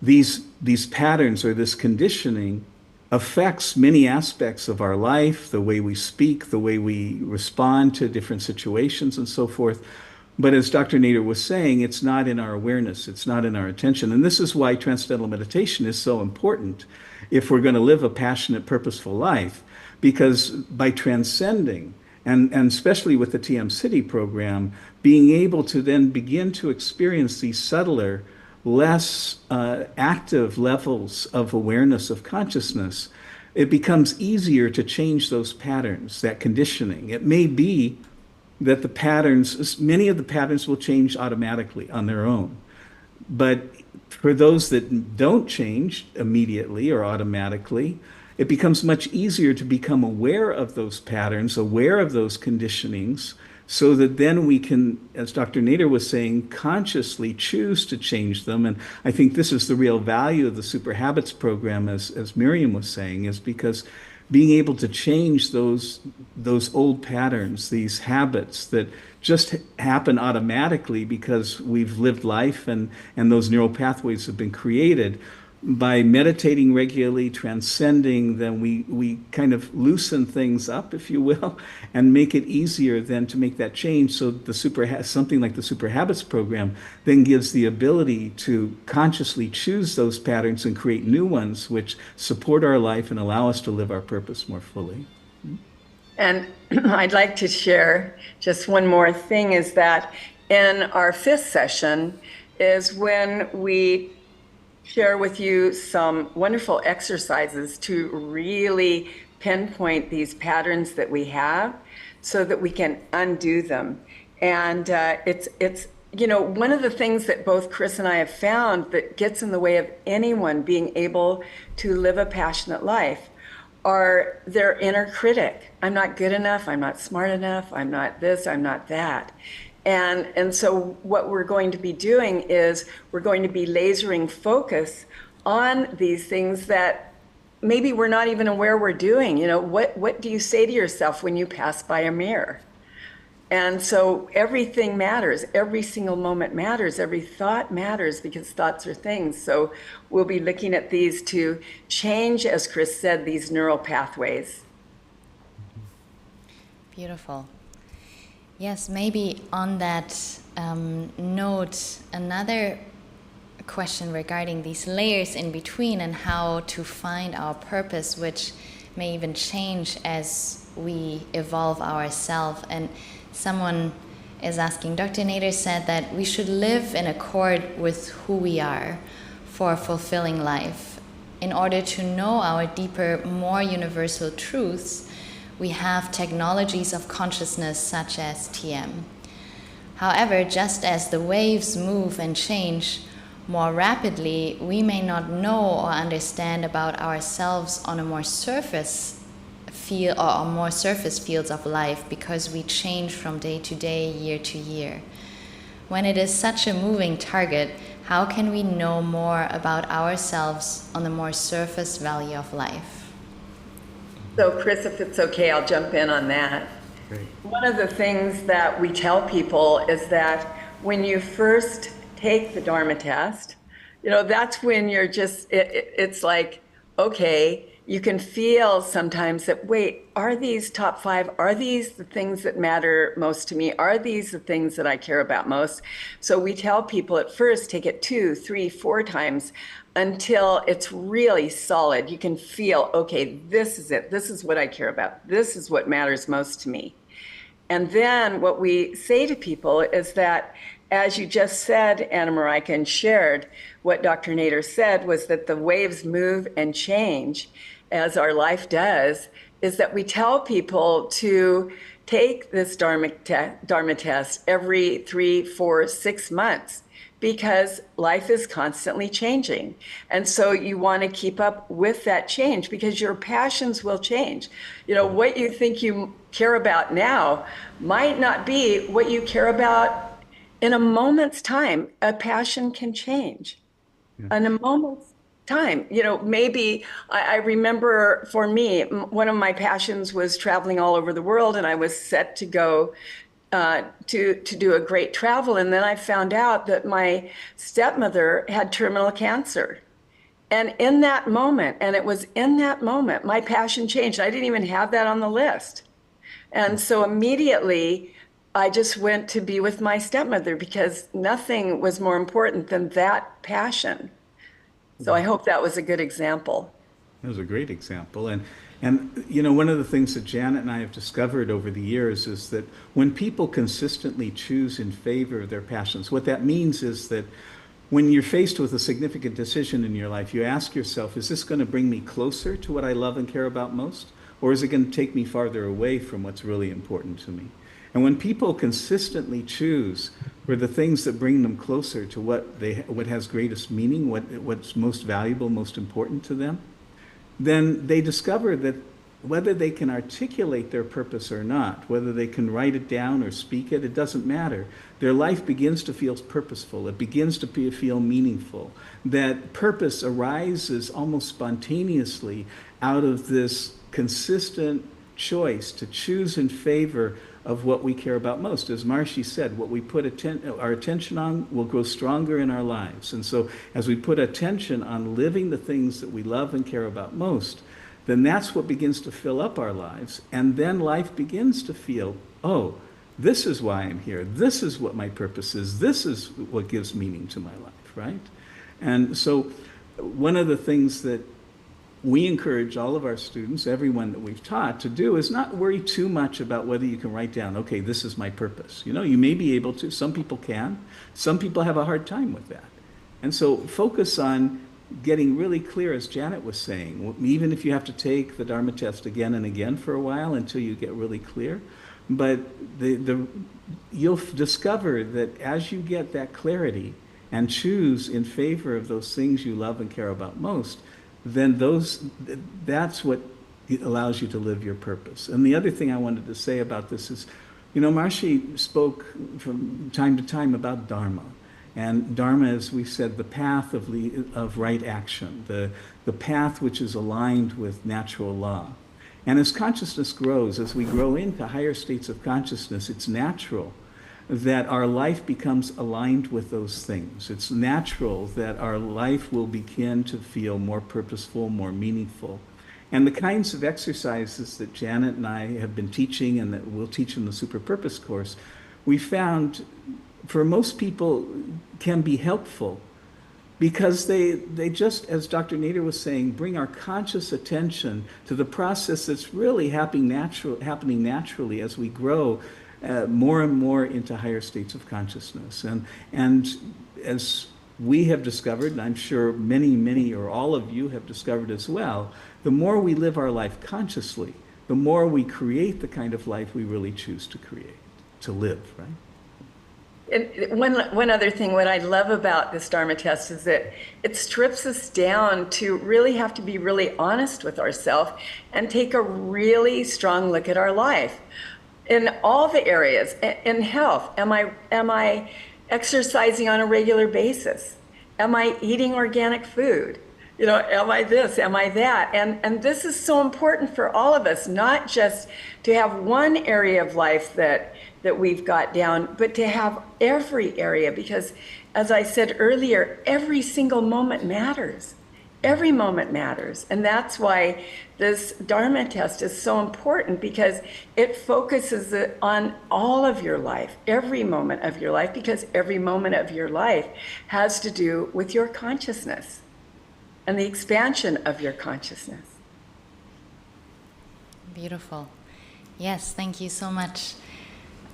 Speaker 6: these patterns or this conditioning affects many aspects of our life, the way we speak, the way we respond to different situations and so forth. But as Dr. Nader was saying, it's not in our awareness, it's not in our attention. And this is why transcendental meditation is so important if we're going to live a passionate, purposeful life, because by transcending, and especially with the TM City program, being able to then begin to experience these subtler, less active levels of awareness of consciousness, it becomes easier to change those patterns, that conditioning. It may be that the patterns, many of the patterns will change automatically on their own. But for those that don't change immediately or automatically, it becomes much easier to become aware of those patterns, aware of those conditionings, so that then we can, as Dr. Nader was saying, consciously choose to change them. And I think this is the real value of the Super Habits program, as Miriam was saying, is because being able to change those old patterns, these habits that just happen automatically because we've lived life and those neural pathways have been created. By meditating regularly, transcending, then we kind of loosen things up, if you will, and make it easier then to make that change. So something like the Super Habits program then gives the ability to consciously choose those patterns and create new ones which support our life and allow us to live our purpose more fully.
Speaker 5: And I'd like to share just one more thing, is that in our 5th session is when we share with you some wonderful exercises to really pinpoint these patterns that we have so that we can undo them. And it's one of the things that both Chris and I have found that gets in the way of anyone being able to live a passionate life are their inner critic. I'm not good enough, I'm not smart enough, I'm not this, I'm not that. And so what we're going to be doing is we're going to be lasering focus on these things that maybe we're not even aware we're doing. What do you say to yourself when you pass by a mirror? And so everything matters. Every single moment matters. Every thought matters, because thoughts are things. So we'll be looking at these to change, as Chris said, these neural pathways.
Speaker 1: Beautiful. Yes, maybe on that note, another question regarding these layers in between and how to find our purpose, which may even change as we evolve ourselves. And someone is asking, Dr. Nader said that we should live in accord with who we are for a fulfilling life. In order to know our deeper, more universal truths, we have technologies of consciousness such as TM. However, just as the waves move and change more rapidly, we may not know or understand about ourselves on a more surface field or on more surface fields of life, because we change from day to day, year to year. When it is such a moving target, how can we know more about ourselves on the more surface value of life?
Speaker 5: So Chris, if it's okay, I'll jump in on that.
Speaker 6: Great.
Speaker 5: One of the things that we tell people is that when you first take the Dharma test, that's when you're just, it's like, okay, you can feel sometimes that, wait, are these top 5, are these the things that matter most to me? Are these the things that I care about most? So we tell people at first, take it 2, 3, 4 times until it's really solid. You can feel, okay, this is it. This is what I care about. This is what matters most to me. And then what we say to people is that, as you just said, Anna Marika, and shared, what Dr. Nader said was that the waves move and change as our life does, is that we tell people to take this Dharma test every 3, 4, 6 months, because life is constantly changing. And so you want to keep up with that change, because your passions will change. What you think you care about now might not be what you care about in a moment's time. A passion can change in a moment's time. Maybe I remember for me, one of my passions was traveling all over the world, and I was set to go to do a great travel. And then I found out that my stepmother had terminal cancer. And in that moment, and it was in that moment, my passion changed. I didn't even have that on the list. And so immediately I just went to be with my stepmother, because nothing was more important than that passion. So I hope that was a good example.
Speaker 6: That was a great example. And one of the things that Janet and I have discovered over the years is that when people consistently choose in favor of their passions, what that means is that when you're faced with a significant decision in your life, you ask yourself, is this going to bring me closer to what I love and care about most? Or is it going to take me farther away from what's really important to me? And when people consistently choose for the things that bring them closer to what has greatest meaning, what's most valuable, most important to them, then they discover that whether they can articulate their purpose or not, whether they can write it down or speak it, it doesn't matter. Their life begins to feel purposeful. It begins to feel meaningful. That purpose arises almost spontaneously out of this consistent choice to choose in favor of what we care about most. As Marcy said, what we put our attention on will grow stronger in our lives. And so as we put attention on living the things that we love and care about most, then that's what begins to fill up our lives. And then life begins to feel, oh, this is why I'm here. This is what my purpose is. This is what gives meaning to my life, right? And so one of the things that we encourage all of our students, everyone that we've taught, to do is not worry too much about whether you can write down, okay, this is my purpose. You know, you may be able to. Some people can. Some people have a hard time with that. And so focus on getting really clear, as Janet was saying, even if you have to take the Dharma test again and again for a while until you get really clear. But you'll discover that as you get that clarity and choose in favor of those things you love and care about most, then that's what allows you to live your purpose. And the other thing I wanted to say about this is, you know, Marcy spoke from time to time about Dharma. And Dharma, as we said, the path of right action, the path which is aligned with natural law. And as consciousness grows, as we grow into higher states of consciousness, it's natural that our life becomes aligned with those things. It's natural that our life will begin to feel more purposeful, more meaningful. And the kinds of exercises that Janet and I have been teaching and that we'll teach in the Super Purpose course, we found for most people can be helpful because they just, as Dr. Nader was saying, bring our conscious attention to the process that's really happening naturally as we grow more and more into higher states of consciousness. And as we have discovered, and I'm sure many or all of you have discovered as well, the more we live our life consciously, the more we create the kind of life we really choose to live, right?
Speaker 5: And one other thing, what I love about this Dharma test is that it strips us down to really have to be really honest with ourselves and take a really strong look at our life in all the areas. In health, am I exercising on a regular basis? Am I eating organic food? You know, am I this? Am I that? And this is so important for all of us, not just to have one area of life that we've got down, but to have every area, because as I said earlier, every single moment matters. Every moment matters. And that's why this Dharma test is so important, because it focuses on all of your life, every moment of your life, because every moment of your life has to do with your consciousness and the expansion of your consciousness.
Speaker 1: Beautiful. Yes, thank you so much,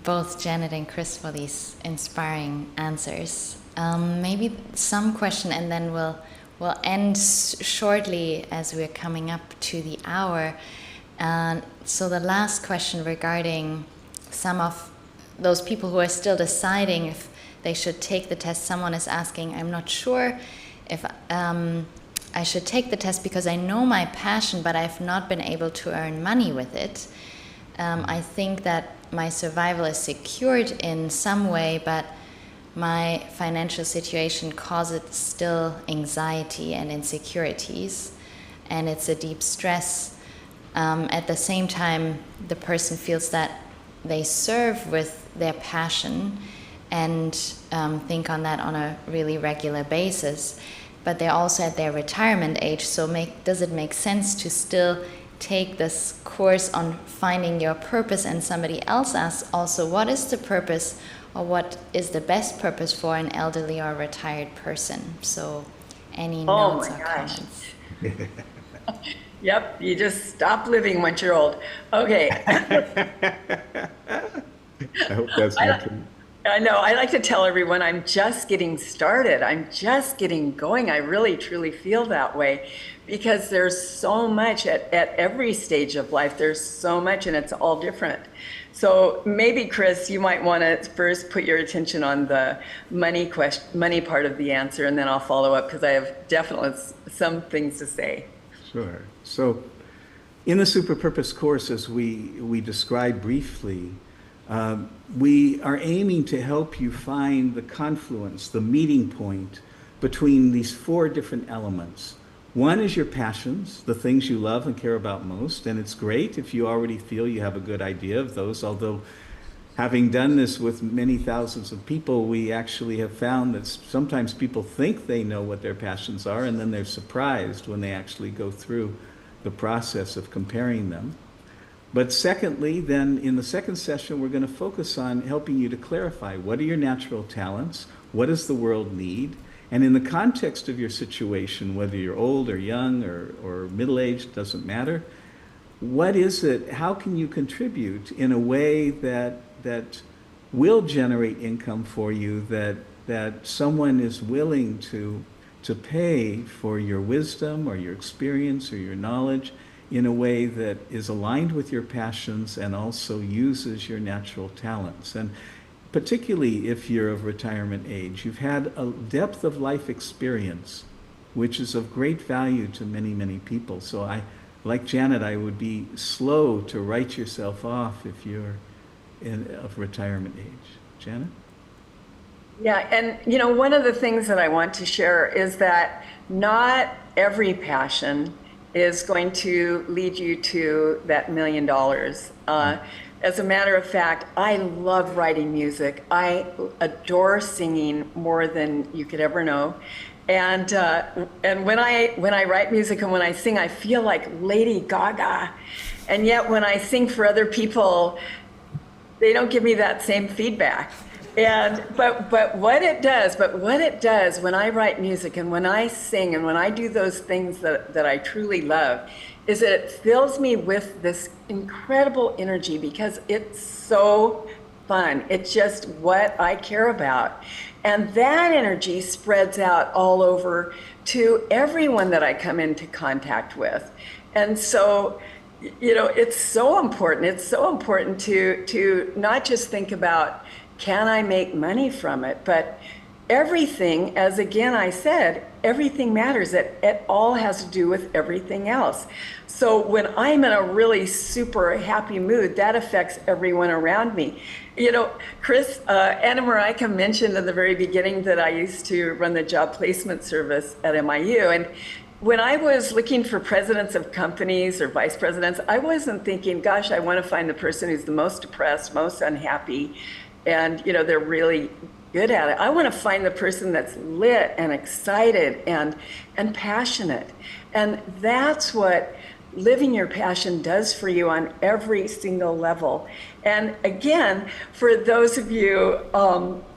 Speaker 1: both Janet and Chris, for these inspiring answers. Maybe some question, and then we'll end shortly as we're coming up to the hour. So the last question regarding some of those people who are still deciding if they should take the test. Someone is asking, I'm not sure if I should take the test because I know my passion, but I've not been able to earn money with it. I think that my survival is secured in some way, but my financial situation causes still anxiety and insecurities, and it's a deep stress. At the same time, the person feels that they serve with their passion and think on that on a really regular basis, but they're also at their retirement age, so does it make sense to still take this course on finding your purpose? And somebody else asks also, what is the purpose, or what is the best purpose for an elderly or retired person? So any notes or comments?
Speaker 5: Yep, you just stop living once you're old. Okay.
Speaker 6: I hope that's not true.
Speaker 5: I know. I like to tell everyone I'm just getting started. I'm just getting going. I really, truly feel that way because there's so much at every stage of life. There's so much, and it's all different. So maybe, Chris, you might want to first put your attention on the money part of the answer, and then I'll follow up because I have definitely some things to say.
Speaker 6: Sure. So in the Super Purpose course, as we described briefly, we are aiming to help you find the confluence, the meeting point between these four different elements. One is your passions, the things you love and care about most, and it's great if you already feel you have a good idea of those, although having done this with many thousands of people, we actually have found that sometimes people think they know what their passions are, and then they're surprised when they actually go through the process of comparing them. But secondly, then in the second session, we're going to focus on helping you to clarify what are your natural talents, what does the world need, and in the context of your situation, whether you're old or young or middle-aged, doesn't matter, what is it, how can you contribute in a way that will generate income for you, that someone is willing to pay for your wisdom or your experience or your knowledge in a way that is aligned with your passions and also uses your natural talents. And particularly if you're of retirement age, you've had a depth of life experience, which is of great value to many, many people. So like Janet, I would be slow to write yourself off if you're of retirement age. Janet?
Speaker 5: Yeah, and one of the things that I want to share is that not every passion is going to lead you to that $1 million. As a matter of fact, I love writing music. I adore singing more than you could ever know. And when I write music and when I sing, I feel like Lady Gaga. And yet when I sing for other people, they don't give me that same feedback. But what it does when I write music and when I sing and when I do those things that I truly love is that it fills me with this incredible energy because it's so fun. It's just what I care about. And that energy spreads out all over to everyone that I come into contact with. And so, it's so important. It's so important to not just think about, can I make money from it? But everything, as again I said, everything matters. It all has to do with everything else. So when I'm in a really super happy mood, that affects everyone around me. Chris, Anna Marika mentioned in the very beginning that I used to run the job placement service at MIU. And when I was looking for presidents of companies or vice presidents, I wasn't thinking, gosh, I want to find the person who's the most depressed, most unhappy, and they're really good at it. I want to find the person that's lit and excited and passionate. And that's what living your passion does for you on every single level. And again, for those of you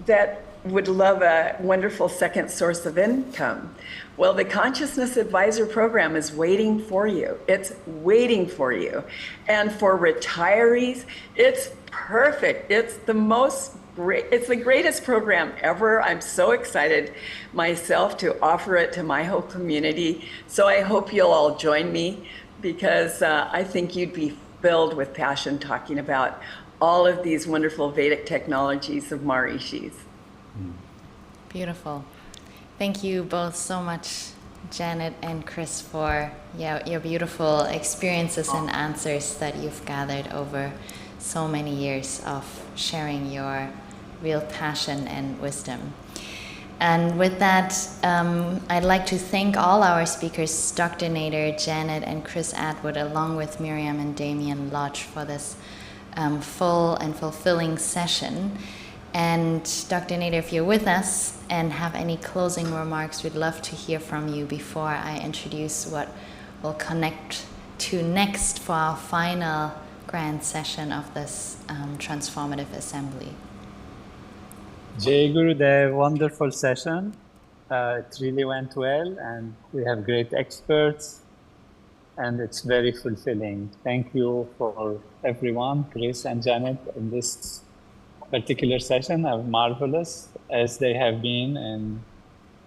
Speaker 5: that would love a wonderful second source of income, well, the Consciousness Advisor Program is waiting for you. It's waiting for you. And for retirees, it's perfect. It's the greatest program ever. I'm so excited myself to offer it to my whole community. So I hope you'll all join me because I think you'd be filled with passion talking about all of these wonderful Vedic technologies of Maharishis.
Speaker 1: Beautiful. Thank you both so much, Janet and Chris, for your beautiful experiences and answers that you've gathered over so many years of sharing your real passion and wisdom. And with that, I'd like to thank all our speakers, Dr. Nader, Janet, and Chris Atwood, along with Miriam and Damien Lodge, for this full and fulfilling session. And Dr. Nader, if you're with us and have any closing remarks, we'd love to hear from you before I introduce what we'll connect to next for our final grand session of this transformative assembly.
Speaker 3: Jai Gurudev, wonderful session. It really went well, and we have great experts, and it's very fulfilling. Thank you for everyone, Chris and Janet, in this particular session are marvelous, as they have been, and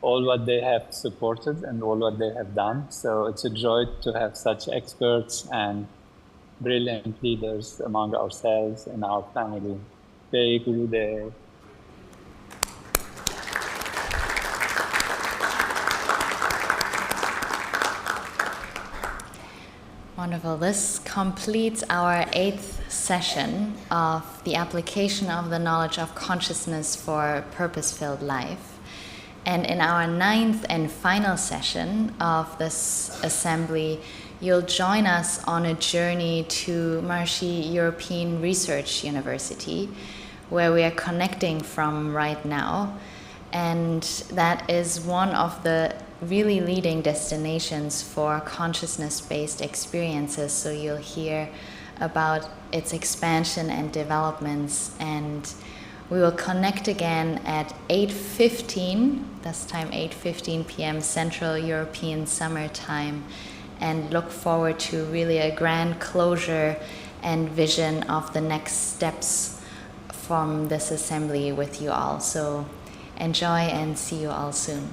Speaker 3: all what they have supported and all what they have done. So it's a joy to have such experts and brilliant leaders among ourselves and our family. Jai Gurudev.
Speaker 1: Wonderful. This completes our 8th session of the application of the knowledge of consciousness for purpose-filled life. And in our 9th and final session of this assembly, you'll join us on a journey to Maharishi European Research University, where we are connecting from right now. And that is one of the really leading destinations for consciousness-based experiences. So you'll hear about its expansion and developments, and we will connect again at 8:15, this time 8:15 p.m. Central European Summer Time, and look forward to really a grand closure and vision of the next steps from this assembly with you all. So enjoy and see you all soon.